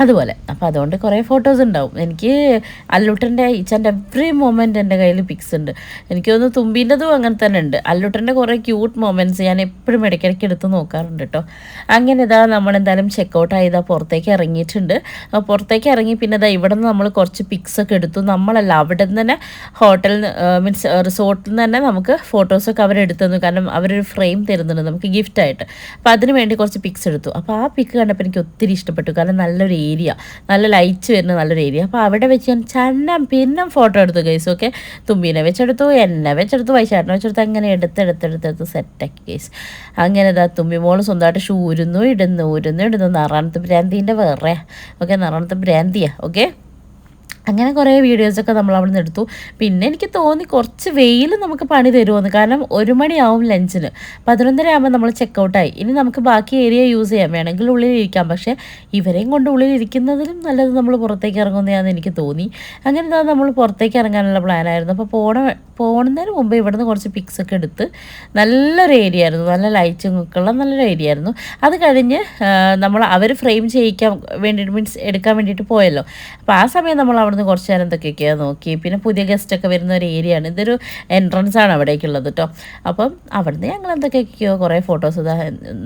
അതുപോലെ അപ്പോൾ അതുകൊണ്ട് കുറേ ഫോട്ടോസ് ഉണ്ടാവും. എനിക്ക് അല്ലൂട്ടൻ്റെ ഈച്ച് ആൻഡ് എവ്രി മൊമെൻറ്റ് എൻ്റെ കയ്യിൽ പിക്സ് ഉണ്ട്. എനിക്ക് തോന്നുന്നു തുമ്പീൻ്റെതും അങ്ങനെ തന്നെ ഉണ്ട്. അല്ലൂട്ടൻ്റെ കുറേ ക്യൂട്ട് മൊമെൻറ്റ്സ് ഞാൻ എപ്പോഴും ഇടയ്ക്കിടയ്ക്ക് എടുത്ത് നോക്കാറുണ്ട് കേട്ടോ. അങ്ങനെ നമ്മളെന്തായാലും ചെക്കൗട്ടായി പുറത്തേക്ക് ഇറങ്ങിയിട്ടുണ്ട്. പുറത്തേക്ക് ഇറങ്ങി പിന്നെ ഇവിടെ നിന്ന് നമ്മൾ കുറച്ച് പിക്സൊക്കെ എടുത്തു. നമ്മളല്ല, അവിടെ നിന്ന് തന്നെ ഹോട്ടലിൽ മീൻസ് റിസോർട്ടിൽ നിന്ന് തന്നെ നമുക്ക് ഫോട്ടോസൊക്കെ അവരെടുത്തു തന്നു. കാരണം അവരൊരു ഫ്രെയിം തരുന്നുണ്ട് നമുക്ക് ഗിഫ്റ്റായിട്ട്. അപ്പോൾ അതിന് വേണ്ടി കുറച്ച് പിക്സ് എടുത്തു. അപ്പോൾ ആ പിക്ക് കണ്ടപ്പോൾ എനിക്ക് ഒത്തിരി ഇഷ്ടപ്പെട്ടു. കാരണം നല്ലൊരു ഏരിയ, നല്ല ലൈറ്റ്സ് വരുന്ന നല്ലൊരു ഏരിയ. അപ്പോൾ അവിടെ വെച്ച് ഞാൻ പിന്നെ ഫോട്ടോ എടുത്തു ഗൈസ്. ഓക്കെ, തുമ്പീനെ വെച്ചെടുത്തു, എന്നെ വെച്ചെടുത്തു, വൈശാട്ടിനെ വെച്ചെടുത്തു. അങ്ങനെ എടുത്ത് സെറ്റാക്കി ഗൈസ്. അങ്ങനെ തുമ്പി മോള് സ്വന്തമായിട്ട് ഷൂ ഇടുന്നു. നാറാണത്ത് ഭ്രാന്തിൻ്റെ വേറെ. ഓക്കെ, നാറാണത്ത് ഭ്രാന്തിയാ. ഓക്കെ, അങ്ങനെ കുറേ വീഡിയോസൊക്കെ നമ്മൾ അവിടെ നിന്ന് എടുത്തു. പിന്നെ എനിക്ക് തോന്നി കുറച്ച് വെയിൽ നമുക്ക് പണി തരുമെന്ന്. കാരണം 1 മണിയാവും ലഞ്ചിന്, 11:30 ആകുമ്പോൾ നമ്മൾ ചെക്കൗട്ടായി. ഇനി നമുക്ക് ബാക്കി ഏരിയ യൂസ് ചെയ്യാം, വേണമെങ്കിൽ ഉള്ളിലിരിക്കാം. പക്ഷേ ഇവരെയും കൊണ്ട് ഉള്ളിലിരിക്കുന്നതിലും നല്ലത് നമ്മൾ പുറത്തേക്ക് ഇറങ്ങുന്നതാണെന്ന് എനിക്ക് തോന്നി. അങ്ങനെ നമ്മൾ പുറത്തേക്ക് ഇറങ്ങാനുള്ള പ്ലാനായിരുന്നു. അപ്പോൾ പോകുന്നതിന് മുമ്പ് ഇവിടുന്ന് കുറച്ച് പിക്സൊക്കെ എടുത്ത് നല്ലൊരു ഏരിയ ആയിരുന്നു, നല്ല ലൈറ്റും ഒക്കെ ഉള്ള നല്ലൊരു ഏരിയ ആയിരുന്നു. അത് കഴിഞ്ഞ് അവർ ഫ്രെയിം ചെയ്യിക്കാൻ വേണ്ടിയിട്ട് മീൻസ് എടുക്കാൻ വേണ്ടിയിട്ട് പോയല്ലോ. അപ്പോൾ ആ സമയം നമ്മൾ അവിടുന്ന് കുറച്ച് നേരം എന്തൊക്കെയൊക്കെയാണ് നോക്കി. പിന്നെ പുതിയ ഗസ്റ്റൊക്കെ വരുന്ന ഒരു ഏരിയ ആണ്, ഇതൊരു എൻട്രൻസ് ആണ് അവിടേക്കുള്ളത് കേട്ടോ. അപ്പം അവിടുന്ന് ഞങ്ങൾ എന്തൊക്കെയൊക്കെയോ കുറേ ഫോട്ടോസ്,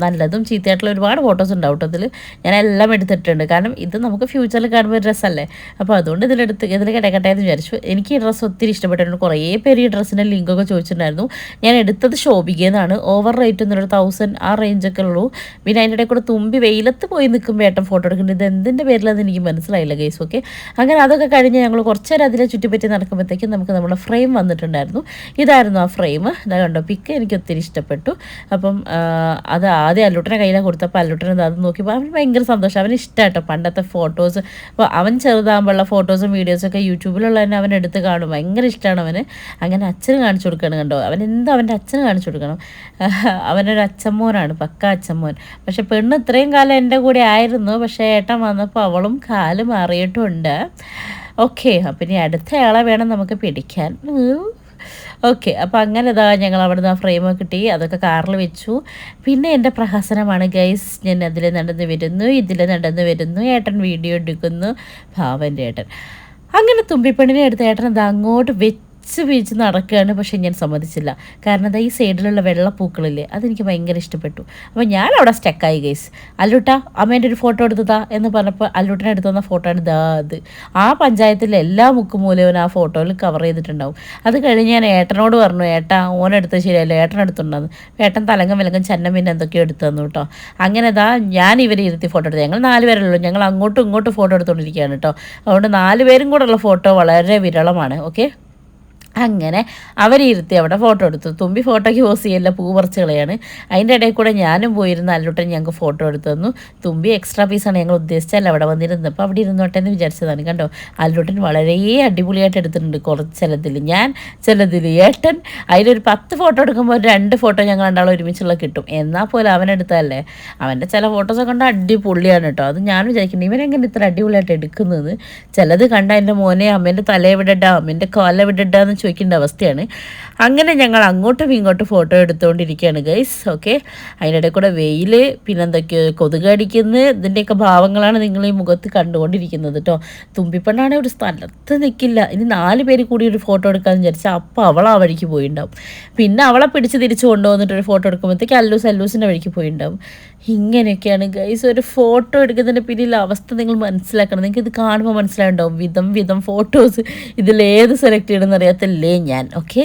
നല്ലതും ചീത്തയായിട്ടുള്ള ഒരുപാട് ഫോട്ടോസ് ഉണ്ടാവും കേട്ടോ. ഇതിൽ ഞാൻ എല്ലാം എടുത്തിട്ടുണ്ട്. കാരണം ഇത് നമുക്ക് ഫ്യൂച്ചറിൽ കാണുമ്പോൾ ഒരു ഡ്രസ്സല്ലേ. അപ്പോൾ അതുകൊണ്ട് ഇതിൽ കിടക്കട്ടെ എന്ന് വിചാരിച്ചു. എനിക്ക് ഈ ഡ്രസ്സ് ഒത്തിരി ഇഷ്ടപ്പെട്ടിട്ടുണ്ട്. കുറേ പേര് ഈ ഡ്രസ്സിൻ്റെ ലിങ്കൊക്കെ ചോദിച്ചിട്ടുണ്ടായിരുന്നു. ഞാൻ എടുത്തത് ശോഭികയെന്നാണ്. ഓവർ റേറ്റ് ഒന്നും 1000 ആ റേഞ്ചൊക്കെ ഉള്ളൂ. പിന്നെ അതിൻ്റെ ഇടയിൽ കൂടെ തുമ്പി വെയിലത്ത് പോയി നിൽക്കുമ്പോൾ ഏട്ടൻ ഫോട്ടോ എടുക്കുന്നത് ഇത് എന്തിൻ്റെ പേരിലാണെന്ന് എനിക്ക് മനസ്സിലായില്ല ഗൈസ്. ഓക്കെ, അങ്ങനെ അതൊക്കെ കഴിഞ്ഞ് ഞങ്ങൾ കുറച്ച് നേരം അതിനെ ചുറ്റിപ്പറ്റി നടക്കുമ്പോഴത്തേക്കും നമുക്ക് നമ്മുടെ ഫ്രെയിം വന്നിട്ടുണ്ടായിരുന്നു. ഇതായിരുന്നു ആ ഫ്രെയിം. ഇതാ കണ്ടോ, പിക്ക് എനിക്ക് ഒത്തിരി ഇഷ്ടപ്പെട്ടു. അപ്പം അത് ആദ്യം അല്ലൂട്ടനെ കയ്യിലാണ് കൊടുത്തപ്പോൾ അല്ലൂട്ടനെ അത് നോക്കിയപ്പോൾ അവന് ഭയങ്കര സന്തോഷം. അവന് ഇഷ്ടമായിട്ടോ പണ്ടത്തെ ഫോട്ടോസ്. അപ്പോൾ അവൻ ചെറുതാകുമ്പോഴുള്ള ഫോട്ടോസും വീഡിയോസൊക്കെ യൂട്യൂബിലുള്ള തന്നെ അവൻ എടുത്ത് കാണും, ഭയങ്കര ഇഷ്ടമാണ് അവന്. അങ്ങനെ അച്ഛന് കാണിച്ചു കൊടുക്കണം കണ്ടോ. അവൻ്റെ അച്ഛന് കാണിച്ചു കൊടുക്കണം. അവനൊരു അച്ഛമ്മോനാണ്, പക്ക അച്ഛമ്മോൻ. പക്ഷെ പെണ്ണ് ഇത്രയും കാലം എൻ്റെ കൂടെ ആയിരുന്നു. പക്ഷേ ഏട്ടൻ വന്നപ്പോൾ അവളും കാല് മാറിയിട്ടുണ്ട്. ഓക്കെ, അപ്പം ഇനി അടുത്തയാളെ വേണം നമുക്ക് പിടിക്കാൻ. ഓക്കെ, അപ്പോൾ അങ്ങനെ ഞങ്ങൾ അവിടെ നിന്ന് ആ ഫ്രെയിമൊക്കെ കിട്ടി, അതൊക്കെ കാറിൽ വെച്ചു. പിന്നെ എൻ്റെ പ്രഹസനമാണ് ഗൈസ്. ഞാൻ അതിൽ നടന്ന് വരുന്നു, ഇതിൽ നടന്ന് വരുന്നു, ഏട്ടൻ വീഡിയോ എടുക്കുന്നു, ഭാവൻ്റെ ഏട്ടൻ. അങ്ങനെ തുമ്പിപ്പെണ്ണിനെ എടുത്ത് ഏട്ടൻ അങ്ങോട്ട് വീച്ച് നടക്കുകയാണ്. പക്ഷേ ഞാൻ സമ്മതിച്ചില്ല. കാരണം ഈ സൈഡിലുള്ള വെള്ളപ്പൂക്കളില്ലേ, അതെനിക്ക് ഭയങ്കര ഇഷ്ടപ്പെട്ടു. അപ്പോൾ ഞാൻ അവിടെ സ്റ്റക്കായി ഗൈസ്. അല്ലൂട്ടാ അമ്മേൻ്റെ ഒരു ഫോട്ടോ എടുത്തതാ എന്ന് പറഞ്ഞപ്പോൾ അല്ലൂട്ടിനെ എടുത്തു തന്ന ഫോട്ടോ ആണ് അത്. ആ പഞ്ചായത്തിലെ എല്ലാ മുക്കുമൂലവും ആ ഫോട്ടോയിൽ കവർ ചെയ്തിട്ടുണ്ടാവും. അത് കഴിഞ്ഞ് ഞാൻ ഏട്ടനോട് പറഞ്ഞു, ഏട്ടാ ഓനെടുത്തത് ശരിയല്ല, ഏട്ടനെടുത്തുണ്ടെന്ന്. ഏട്ടൻ വിലങ്കം ചന്നം പിന്നെ എന്തൊക്കെയോ എടുത്തു തന്നു കേട്ടോ. അങ്ങനെ ഞാൻ ഇവരെ ഇരുത്തി ഫോട്ടോ എടുത്തു. ഞങ്ങൾ 4 പേരല്ലോ, ഞങ്ങൾ അങ്ങോട്ടും ഇങ്ങോട്ടും ഫോട്ടോ എടുത്തുകൊണ്ടിരിക്കുകയാണ് കേട്ടോ. അതുകൊണ്ട് 4 പേരും കൂടെ ഉള്ള ഫോട്ടോ വളരെ വിരളമാണ്. ഓക്കെ, അങ്ങനെ അവരിരുത്തി അവിടെ ഫോട്ടോ എടുത്തു. തുമ്പി ഫോട്ടോയ്ക്ക് പോസ് ചെയ്യല്ല, പൂ പറിച്ച് കളയാണ്. അതിൻ്റെ ഇടയിൽ കൂടെ ഞാനും പോയിരുന്ന അല്ലുട്ടൻ ഞങ്ങൾക്ക് ഫോട്ടോ എടുത്തു തന്നു. തുമ്പി എക്സ്ട്രാ പീസാണ് ഞങ്ങൾ ഉദ്ദേശിച്ചല്ല അവിടെ വന്നിരുന്നപ്പോൾ അവിടെ ഇരുന്നോട്ടെ എന്ന് വിചാരിച്ചതാണ്. കണ്ടോ, അല്ലുട്ടൻ വളരെ അടിപൊളിയായിട്ട് എടുത്തിട്ടുണ്ട്. കുറച്ച് ചിലതിൽ ഞാൻ, ചിലതിൽ ഏട്ടൻ. അതിലൊരു 10 ഫോട്ടോ എടുക്കുമ്പോൾ 2 ഫോട്ടോ ഞങ്ങൾ രണ്ടാളും ഒരുമിച്ചുള്ള കിട്ടും. എന്നാൽ പോലും അവനെടുത്തതല്ലേ. അവൻ്റെ ചില ഫോട്ടോസൊക്കെ കണ്ടാൽ അടിപൊളിയാണ് കേട്ടോ. അത് ഞാൻ വിചാരിക്കുന്നത് ഇവനെങ്ങനെ ഇത്ര അടിപൊളിയായിട്ട് എടുക്കുന്നത്. ചിലത് കണ്ടാൽ എൻ്റെ മോനെ അമ്മേൻ്റെ തലയെവിടടാ, അമ്മേൻ്റെ കാലെവിടടാന്ന് ചോദിക്കേണ്ട അവസ്ഥയാണ്. അങ്ങനെ ഞങ്ങൾ അങ്ങോട്ടും ഇങ്ങോട്ടും ഫോട്ടോ എടുത്തുകൊണ്ടിരിക്കുകയാണ് ഗൈസ്. ഓക്കെ, അതിനിടയിൽ കൂടെ വെയിൽ, പിന്നെന്തൊക്കെയോ കൊതുക് അടിക്കുന്നത്, ഇതിൻ്റെയൊക്കെ ഭാവങ്ങളാണ് നിങ്ങൾ ഈ മുഖത്ത് കണ്ടുകൊണ്ടിരിക്കുന്നത് കേട്ടോ. തുമ്പിപ്പെണ്ണാണെങ്കിൽ ഒരു സ്ഥലത്ത് നിൽക്കില്ല. ഇനി 4 പേര് കൂടി ഒരു ഫോട്ടോ എടുക്കാമെന്ന് വിചാരിച്ചാൽ അപ്പോൾ അവൾ ആ വഴിക്ക് പോയിണ്ടാവും. പിന്നെ അവളെ പിടിച്ച് തിരിച്ച് കൊണ്ടുവന്നിട്ട് ഒരു ഫോട്ടോ എടുക്കുമ്പോഴത്തേക്ക് അല്ലൂസിൻ്റെ വഴിക്ക് പോയിണ്ടാവും. ഇങ്ങനെയൊക്കെയാണ് ഗൈസ് ഒരു ഫോട്ടോ എടുക്കുന്നതിൻ്റെ പിന്നിലെ അവസ്ഥ നിങ്ങൾ മനസ്സിലാക്കണം. നിങ്ങൾക്ക് ഇത് കാണുമ്പോൾ മനസ്സിലായിട്ടുണ്ടാവും. വിധം ഫോട്ടോസ് ഇതിലേത് സെലക്ട് ചെയ്യണമെന്ന് അറിയാത്തല്ലേ ഞാൻ. ഓക്കെ,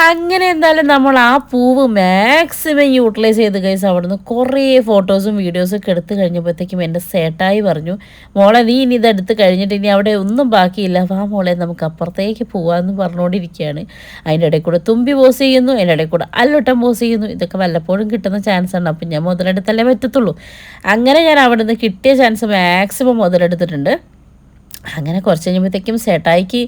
അങ്ങനെ എന്തായാലും നമ്മൾ ആ പൂവ് മാക്സിമം യൂട്ടിലൈസ് ചെയ്ത് ഗൈസ് അവിടുന്ന് കുറേ ഫോട്ടോസും വീഡിയോസും ഒക്കെ എടുത്ത് കഴിഞ്ഞപ്പോഴത്തേക്കും എൻ്റെ സേട്ടായി പറഞ്ഞു, മോളെ നീ ഇനി ഇതെടുത്ത് കഴിഞ്ഞിട്ട് ഇനി അവിടെ ഒന്നും ബാക്കിയില്ല, വാ മോളെ നമുക്ക് അപ്പുറത്തേക്ക് പോകാമെന്ന് പറഞ്ഞുകൊണ്ടിരിക്കുകയാണ്. അതിൻ്റെ ഇടയിൽ കൂടെ തുമ്പി പോസ് ചെയ്യുന്നു, അതിൻ്റെ ഇടയിൽ കൂടെ അല്ലുട്ടൻ പോസ് ചെയ്യുന്നു. ഇതൊക്കെ വല്ലപ്പോഴും കിട്ടുന്ന ചാൻസാണ്. അപ്പം ഞാൻ മുതലെടുത്തല്ലേ പറ്റത്തുള്ളൂ. അങ്ങനെ ഞാൻ അവിടുന്ന് കിട്ടിയ ചാൻസ് മാക്സിമം മുതലെടുത്തിട്ടുണ്ട്. അങ്ങനെ കുറച്ച് കഴിഞ്ഞപ്പോഴത്തേക്കും സേട്ടായിക്ക്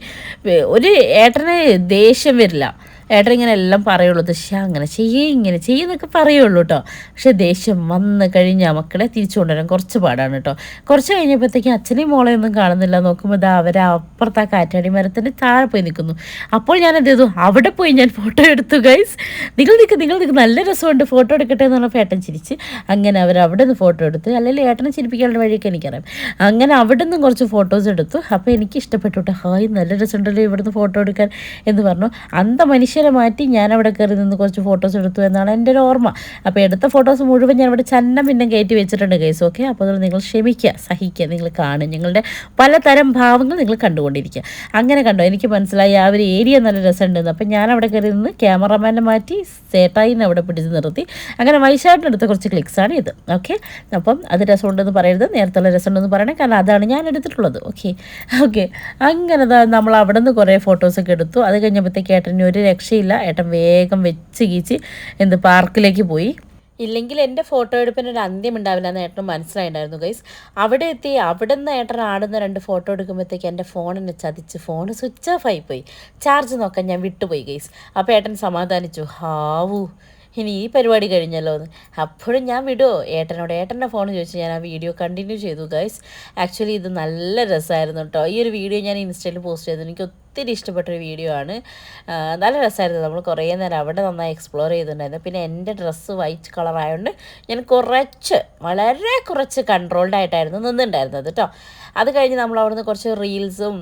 ഒരു ഏട്ടന് ദേഷ്യം വരില്ല. ഏട്ടൻ ഇങ്ങനെ എല്ലാം പറയുള്ളൂ, പക്ഷേ അങ്ങനെ ചെയ്യേ ഇങ്ങനെ ചെയ്യുന്നൊക്കെ പറയുള്ളൂ കേട്ടോ. പക്ഷേ ദേഷ്യം വന്ന് കഴിഞ്ഞാൽ മക്കളെ തിരിച്ചു കൊണ്ടുവരാൻ കുറച്ച് പാടാണ് കേട്ടോ. കുറച്ച് കഴിഞ്ഞപ്പോഴത്തേക്കും അച്ഛനെയും മോളെയൊന്നും കാണുന്നില്ല. നോക്കുമ്പോൾ ഇതാ അവരെ അപ്പുറത്ത് ആ കാറ്റാടി മരത്തിൻ്റെ താഴെ പോയി നിൽക്കുന്നു. അപ്പോൾ ഞാൻ എന്ത് ചെയ്തു, അവിടെ പോയി ഞാൻ ഫോട്ടോ എടുത്തു ഗൈസ്. നിങ്ങൾ നിൽക്ക് നല്ല രസമുണ്ട്, ഫോട്ടോ എടുക്കട്ടെ എന്ന് പറഞ്ഞപ്പോൾ ഏട്ടൻ ചിരിച്ച്. അങ്ങനെ അവർ അവിടെ നിന്ന് ഫോട്ടോ എടുത്ത്, അല്ലെങ്കിൽ ഏട്ടനെ ചിരിപ്പിക്കാനുള്ള വഴിയൊക്കെ എനിക്കറിയാം. അങ്ങനെ അവിടെ നിന്നും കുറച്ച് ഫോട്ടോസ് എടുത്തു. അപ്പോൾ എനിക്ക് ഇഷ്ടപ്പെട്ടു കേട്ടോ. ഹായ് നല്ല രസമുണ്ടല്ലോ ഇവിടുന്ന് ഫോട്ടോ എടുക്കാൻ എന്ന് പറഞ്ഞു. അന്ത മനുഷ്യരെ മാറ്റി ഞാൻ അവിടെ കയറി നിന്ന് കുറച്ച് ഫോട്ടോസ് എടുത്തു എന്നാണ് എൻ്റെ ഒരു ഓർമ്മ. അപ്പോൾ എടുത്ത ഫോട്ടോസ് മുഴുവൻ ഞാൻ ഇവിടെ പിന്നെ കയറ്റി വെച്ചിട്ടുണ്ട് ഗൈസ്. ഓക്കെ, അപ്പോൾ അത് നിങ്ങൾ ക്ഷമിക്കുക, സഹിക്കുക, നിങ്ങൾ കാണും, ഞങ്ങളുടെ പലതരം ഭാവങ്ങൾ നിങ്ങൾ കണ്ടുകൊണ്ടിരിക്കുക. അങ്ങനെ കണ്ടോ, എനിക്ക് മനസ്സിലായി ആ ഒരു ഏരിയ നല്ല രസമുണ്ടെന്ന്. അപ്പം ഞാൻ അവിടെ കയറി നിന്ന് ക്യാമറമാനെ മാറ്റി സേട്ടായിന്ന് അവിടെ പിടിച്ച് നിർത്തി. അങ്ങനെ വൈശാഖിനെടുത്ത കുറച്ച് ക്ലിക്സാണ് ഇത്. ഓക്കെ, അപ്പം അത് രസമുണ്ടെന്ന് പറയരുത്, നേരത്തുള്ള രസമുണ്ടെന്ന് പറയണേ, കാരണം അതാണ് ഞാൻ എടുത്തിട്ടുള്ളത്. ഓക്കെ അങ്ങനെ നമ്മൾ അവിടെ നിന്ന് കുറേ ഫോട്ടോസൊക്കെ എടുത്തു. അത് കഴിഞ്ഞപ്പോഴത്തേക്ക് ഏട്ടന് ഒരു രക്ഷയില്ല. ഏട്ടൻ വേഗം വെച്ച് കീച്ച് പാർക്കിലേക്ക് പോയി. ഇല്ലെങ്കിൽ എൻ്റെ ഫോട്ടോ എടുപ്പിന് ഒരു അന്ത്യം ഉണ്ടാവില്ല എന്ന് ഏട്ടന് മനസ്സിലായിട്ടുണ്ടായിരുന്നു ഗൈസ്. അവിടെ എത്തി അവിടെ നിന്ന് ഏട്ടൻ ആടുന്ന 2 ഫോട്ടോ എടുക്കുമ്പോഴത്തേക്ക് എൻ്റെ ഫോണിനെ ചതിച്ച് ഫോൺ സ്വിച്ച് ഓഫ് ആയിപ്പോയി. ചാർജ് നോക്കാൻ ഞാൻ വിട്ടുപോയി ഗൈസ്. അപ്പോൾ ഏട്ടൻ സമാധാനിച്ചു, ഹാവൂ ഇനി ഈ പരിപാടി കഴിഞ്ഞല്ലോ എന്ന്. അപ്പോഴും ഞാൻ വിടുമോ ഏട്ടനോട്, ഏട്ടൻ്റെ ഫോൺ ചോദിച്ച് ഞാൻ ആ വീഡിയോ കണ്ടിന്യൂ ചെയ്തു ഗൈസ്. ആക്ച്വലി ഇത് നല്ല രസമായിരുന്നു കേട്ടോ. ഈ ഒരു വീഡിയോ ഞാൻ ഇൻസ്റ്റയിൽ പോസ്റ്റ് ചെയ്തു. എനിക്ക് ഒത്തിരി ഇഷ്ടപ്പെട്ടൊരു വീഡിയോ ആണ്. നല്ല രസമായിരുന്നു. നമ്മൾ കുറേ നേരം അവിടെ നന്നായി എക്സ്പ്ലോർ ചെയ്തിട്ടുണ്ടായിരുന്നു. പിന്നെ എൻ്റെ ഡ്രസ്സ് വൈറ്റ് കളറായതുകൊണ്ട് ഞാൻ വളരെ കുറച്ച് കൺട്രോൾഡ് ആയിട്ടായിരുന്നു നിന്നിട്ടുണ്ടായിരുന്നത് കേട്ടോ. അത് കഴിഞ്ഞ് നമ്മൾ അവിടുന്ന് കുറച്ച് റീൽസും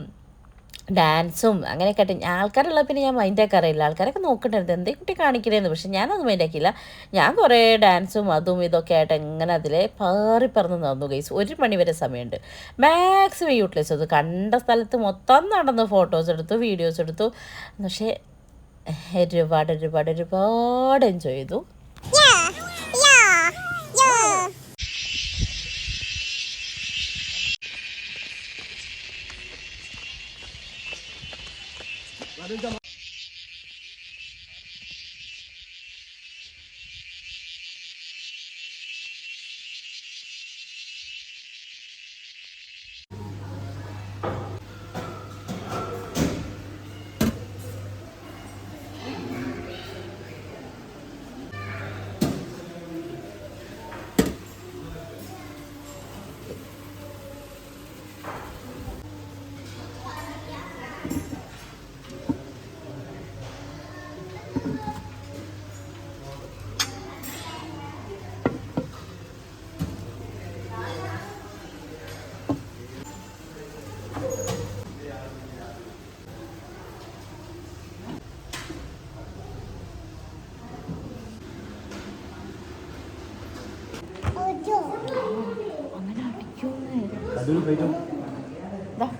ഡാൻസും അങ്ങനെയൊക്കെ ആയിട്ട് ആൾക്കാരുള്ള പിന്നെ ഞാൻ മൈൻഡാക്കി അറിയില്ല. ആൾക്കാരൊക്കെ നോക്കണ്ടായിരുന്നു എന്തേ കുട്ടി കാണിക്കണേന്ന്. പക്ഷെ ഞാനത് മൈൻഡാക്കിയില്ല. ഞാൻ കുറേ ഡാൻസും അതും ഇതൊക്കെ ആയിട്ട് എങ്ങനെ അതിലെ പറന്ന് നടന്നു ഗൈസ്. 1 മണി വരെ സമയമുണ്ട്. മാക്സിമം യൂട്ടിലൈസ് ചെയ്തു. കണ്ട സ്ഥലത്ത് മൊത്തം നടന്ന് ഫോട്ടോസ് എടുത്തു, വീഡിയോസ് എടുത്തു. പക്ഷേ ഒരുപാട് എൻജോയ് ചെയ്തു.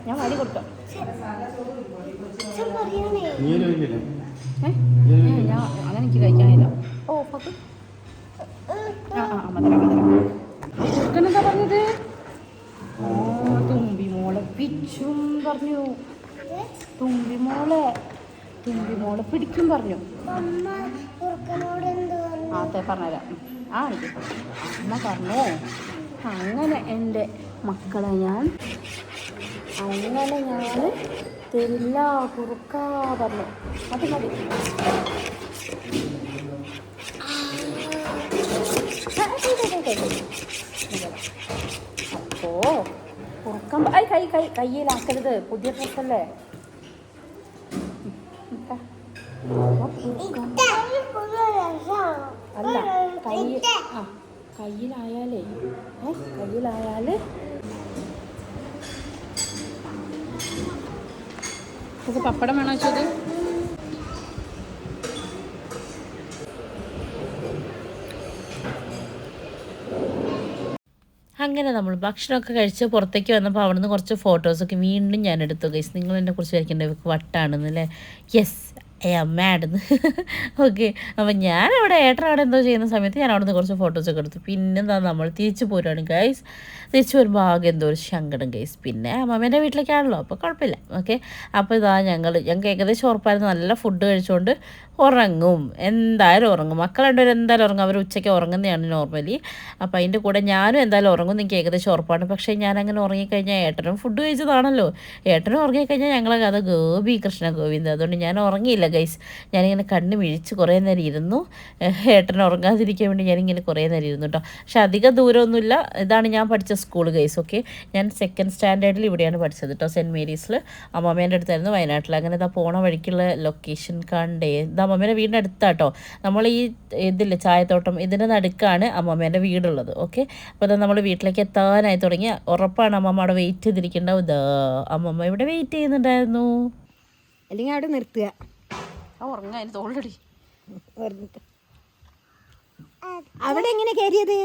ഞാൻ വടി കൊടുക്കാം. ഞാൻ അങ്ങനെ എനിക്ക് കഴിക്കാനില്ല. എന്താ പറഞ്ഞത്? തുമ്പി മോളെ പിച്ചും പറഞ്ഞു. തുമ്പി മോളെ മോളെ പിടിക്കും പറഞ്ഞു. അതെ പറഞ്ഞുതരാം. അമ്മ പറഞ്ഞു അങ്ങനെ എൻ്റെ മക്കളെ ഞാൻ തരില്ല കുറുക്കാ പറഞ്ഞു. അത് മതി. അപ്പോ കുറുക്കാൻ കയ്യിലാക്കരുത്, പുതിയ ഡ്രസ്സല്ലേ. അല്ല കയ്യിലായാലേ പപ്പടം വേണോ വെച്ചത്? അങ്ങനെ നമ്മൾ ഭക്ഷണമൊക്കെ കഴിച്ച് പുറത്തേക്ക് വന്നപ്പോൾ അവിടെ നിന്ന് കുറച്ച് ഫോട്ടോസൊക്കെ വീണ്ടും ഞാൻ എടുത്തു. ഗൈസ്, നിങ്ങൾ എന്നെ കുറിച്ച് വിചാരിക്കേണ്ട വട്ടാണെന്നല്ലേ? യെസ്, മാഡെന്ന്. ഓക്കെ, അപ്പം ഞാനവിടെ ഏട്ടനവിടെ എന്തോ ചെയ്യുന്ന സമയത്ത് ഞാൻ അവിടെ നിന്ന് കുറച്ച് ഫോട്ടോസൊക്കെ എടുത്തു. പിന്നെന്താ നമ്മൾ തിരിച്ചു പോരുവാണ് ഗൈസ്. തിരിച്ചു വരുമ്പോൾ ആകെ എന്തോ ഒരു സങ്കടം ഗൈസ്. പിന്നെ അമ്മമ്മേൻ്റെ വീട്ടിലേക്കാണല്ലോ, അപ്പോൾ കുഴപ്പമില്ല. ഓക്കെ, അപ്പോൾ ഇതാ ഞങ്ങൾക്ക് ഏകദേശം ഉറപ്പായിരുന്നു നല്ല ഫുഡ് കഴിച്ചുകൊണ്ട് ഉറങ്ങും, എന്തായാലും ഉറങ്ങും. മക്കൾ രണ്ടുപേരും എന്തായാലും ഉറങ്ങും. അവർ ഉച്ചയ്ക്ക് ഉറങ്ങുന്നതാണ് നോർമലി. അപ്പോൾ അതിൻ്റെ കൂടെ ഞാനും എന്തായാലും ഉറങ്ങും, എനിക്ക് ഏകദേശം ഉറപ്പാണ്. പക്ഷേ ഞാനങ്ങനെ ഉറങ്ങിക്കഴിഞ്ഞാൽ ഏട്ടനും ഫുഡ് കഴിച്ചതാണല്ലോ, ഏട്ടനും ഉറങ്ങിക്കഴിഞ്ഞാൽ ഞങ്ങളെ കഥ ഗോപി കൃഷ്ണ ഗോവിന്ദ. അതുകൊണ്ട് ഞാൻ ഉറങ്ങിയില്ല ഗൈസ്. ഞാനിങ്ങനെ കണ്ണ് മിഴിച്ച് കുറേ നേരം ഇരുന്നു, ഏട്ടൻ ഉറങ്ങാതിരിക്കാൻ വേണ്ടി ഞാനിങ്ങനെ കുറേ നേരം ഇരുന്നു കേട്ടോ. പക്ഷെ അധികം ദൂരമൊന്നുമില്ല. ഇതാണ് ഞാൻ പഠിച്ച സ്കൂൾ ഗൈസ്. ഓക്കെ, ഞാൻ 2nd സ്റ്റാൻഡേർഡിൽ ഇവിടെയാണ് പഠിച്ചത് കേട്ടോ, സെൻറ്റ് മേരീസിൽ. അമ്മമ്മേൻ്റെ അടുത്തായിരുന്നു, വയനാട്ടിൽ. അങ്ങനെ ഇതാ പോണ വഴിക്കുള്ള ലൊക്കേഷൻ കണ്ടേ. ഇത് അമ്മമ്മേൻ്റെ വീടിൻ്റെ അടുത്താട്ടോ. നമ്മൾ ഈ ഇതില്ലേ ചായത്തോട്ടം, ഇതിൻ്റെ നടുക്കാണ് അമ്മമ്മേൻ്റെ വീടുള്ളത്. ഓക്കെ, അപ്പോൾ അത് നമ്മൾ വീട്ടിലേക്ക് എത്താനായി തുടങ്ങി. ഉറപ്പാണ് അമ്മമ്മ അവിടെ വെയിറ്റ് ചെയ്തിരിക്കേണ്ടാവും. ഇതാ അമ്മമ്മ ഇവിടെ വെയിറ്റ് ചെയ്യുന്നുണ്ടായിരുന്നു. അല്ലെങ്കിൽ അവിടെ നിർത്തുക. ഉറങ്ങാൻ അതിന് തോളടി. അവിടെ എങ്ങനെ കയറിയത്?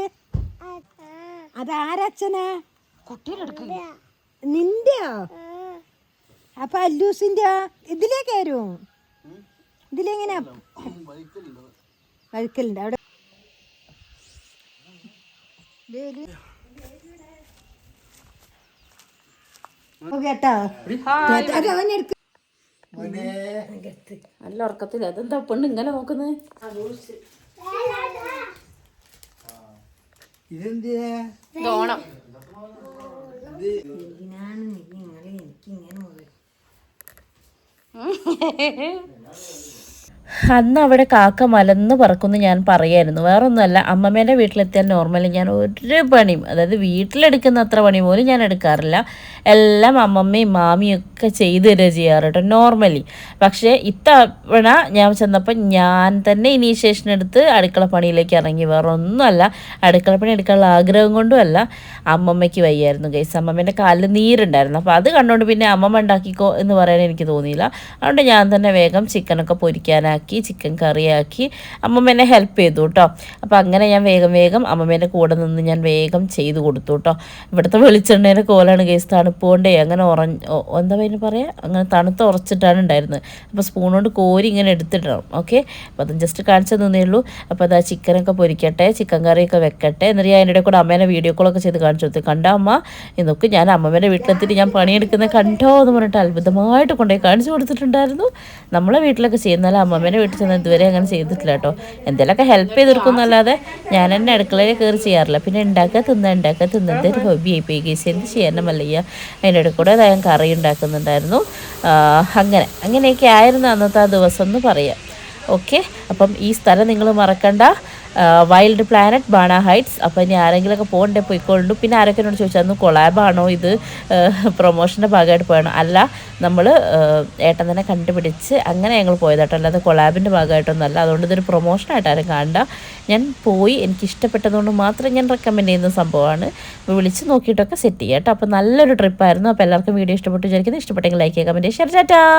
അതാരച്ഛനാ? കുട്ടീനെടുക്കില്ല നിന്റെയോ? അപ്പൊ അല്ലൂസിന്റെ ഇതിലേ കയറും. ഇതിലെങ്ങനെ വഴുക്കലുണ്ട് അവിടെ? കേട്ടോ, നല്ല ഉറക്കത്തില്ല. അതെന്താ പെണ്ണ് ഇങ്ങനെ നോക്കുന്നത്? ഓണം അന്ന് അവിടെ കാക്ക മലന്ന് പറക്കുമെന്ന് ഞാൻ പറയായിരുന്നു. വേറെ ഒന്നുമല്ല, അമ്മമ്മേൻ്റെ വീട്ടിലെത്തിയാൽ നോർമലി ഞാൻ ഒരു പണിയും, അതായത് വീട്ടിലെടുക്കുന്ന അത്ര പണി പോലും ഞാൻ എടുക്കാറില്ല. എല്ലാം അമ്മമ്മയും മാമിയും ഒക്കെ ചെയ്ത് തരിക ചെയ്യാറ് കേട്ടോ നോർമലി. പക്ഷേ ഇത്തവണ ഞാൻ ചെന്നപ്പോൾ ഞാൻ തന്നെ ഇനീഷ്യേഷൻ എടുത്ത് അടുക്കള പണിയിലേക്ക് ഇറങ്ങി. വേറെ ഒന്നുമല്ല, അടുക്കള പണി എടുക്കാനുള്ള ആഗ്രഹം കൊണ്ടുമല്ല, അമ്മമ്മയ്ക്ക് വയ്യായിരുന്നു ഗൈസ്. അമ്മമ്മേൻ്റെ കാലിൽ നീരുണ്ടായിരുന്നു. അപ്പോൾ അത് കണ്ടുകൊണ്ട് പിന്നെ അമ്മമ്മ ഉണ്ടാക്കിക്കോ എന്ന് പറയാൻ എനിക്ക് തോന്നിയില്ല. അതുകൊണ്ട് ഞാൻ തന്നെ വേഗം ചിക്കനൊക്കെ പൊരിക്കാനാക്കി, ചിക്കൻ കറിയാക്കി അമ്മമ്മ എന്നെ ഹെൽപ്പ് ചെയ്തു കേട്ടോ. അപ്പോൾ അങ്ങനെ ഞാൻ വേഗം അമ്മമ്മേൻ്റെ കൂടെ നിന്ന് ഞാൻ വേഗം ചെയ്ത് കൊടുത്തു കേട്ടോ. ഇവിടുത്തെ വെളിച്ചെണ്ണേൻ്റെ കോലാണ് ഗൈസ്. തണുപ്പ് കൊണ്ടേ അങ്ങനെ എന്താ പറയുക പറയുക, അങ്ങനെ തണുത്ത് ഉറച്ചിട്ടാണ് ഉണ്ടായിരുന്നത്. അപ്പോൾ സ്പൂൺ കൊണ്ട് കോരി ഇങ്ങനെ എടുത്തിടണം. ഓക്കെ, അപ്പോൾ അത് ജസ്റ്റ് കാണിച്ചു തന്നേ ഉള്ളൂ. അപ്പോൾ അതാ ചിക്കനൊക്കെ പൊരിക്കട്ടെ, ചിക്കൻ കറിയൊക്കെ വെക്കട്ടെ. എന്നിട്ട് ഞാൻ അതിൻ്റെ കൂടെ അമ്മേനെ വീഡിയോ കോളൊക്കെ ചെയ്ത് കാണിച്ചു കൊടുത്തു. കണ്ടോ അമ്മ, ഇതൊക്കെ ഞാൻ അമ്മമ്മേൻ്റെ വീട്ടിലെത്തിയിട്ട് ഞാൻ പണിയെടുക്കുന്നത് കണ്ടോ എന്ന് പറഞ്ഞിട്ട് അത്ഭുതമായിട്ട് കൊണ്ടുപോയി കാണിച്ചു കൊടുത്തിട്ടുണ്ടായിരുന്നു. നമ്മളെ വീട്ടിലൊക്കെ ചെയ്യുന്നാലും അമ്മമ്മേൻ്റെ വീട്ടിൽ ചെന്ന് ഇതുവരെ അങ്ങനെ ചെയ്തിട്ടില്ല കേട്ടോ. എന്തെങ്കിലുമൊക്കെ ഹെൽപ്പ് ചെയ്ത് കൊടുക്കുന്നല്ലാതെ ഞാൻ എന്നെ അടുക്കളയിൽ കയറി ചെയ്യാറില്ല. പിന്നെ ഉണ്ടാക്കുക തിന്നത് ഒരു ഹോബി ആയിപ്പോയി കേസ്. എന്ത് ചെയ്യാനും മല്ലയ്യ. അതിൻ്റെ ഇടയിൽ കൂടെ ഞാൻ കറി ഉണ്ടാക്കുന്നുണ്ടായിരുന്നു. അങ്ങനെയൊക്കെ ആയിരുന്നു അന്നത്തെ ആ ദിവസം എന്ന് പറയാം. ഓക്കെ, അപ്പം ഈ സ്ഥലം നിങ്ങൾ മറക്കണ്ട, വൈൽഡ് പ്ലാനറ്റ് ബാണ ഹൈറ്റ്സ്. അപ്പോൾ ഇനി ആരെങ്കിലുമൊക്കെ പോകണ്ടേ പോയിക്കൊള്ളു. പിന്നെ ആരൊക്കെ എന്നോട് ചോദിച്ചാൽ അന്ന് കൊളാബാണോ ഇത്, പ്രൊമോഷൻ്റെ ഭാഗമായിട്ട് പോയണോ? അല്ല, നമ്മൾ ഏട്ടൻ തന്നെ കണ്ടുപിടിച്ച് അങ്ങനെ ഞങ്ങൾ പോയതാട്ടോ, അല്ലാതെ കൊളാബിൻ്റെ ഭാഗമായിട്ടൊന്നുമല്ല. അതുകൊണ്ട് ഇതൊരു പ്രൊമോഷനായിട്ട് ആരും കാണണ്ട. ഞാൻ പോയി എനിക്കിഷ്ടപ്പെട്ടതുകൊണ്ട് മാത്രം ഞാൻ റെക്കമെൻഡ് ചെയ്യുന്ന സംഭവമാണ്. വിളിച്ച് നോക്കിയിട്ടൊക്കെ സെറ്റ് ചെയ്യാം കേട്ടോ. അപ്പോൾ നല്ലൊരു ട്രിപ്പായിരുന്നു. അപ്പോൾ എല്ലാവർക്കും വീഡിയോ ഇഷ്ടപ്പെട്ടു വിചാരിക്കുന്നത്. ഇഷ്ടപ്പെട്ടെങ്കിൽ ലൈക്ക് ചെയ്യുക, കമൻറ്റ് ചെയ്യുക, ഷെയർ. ടാറ്റാ.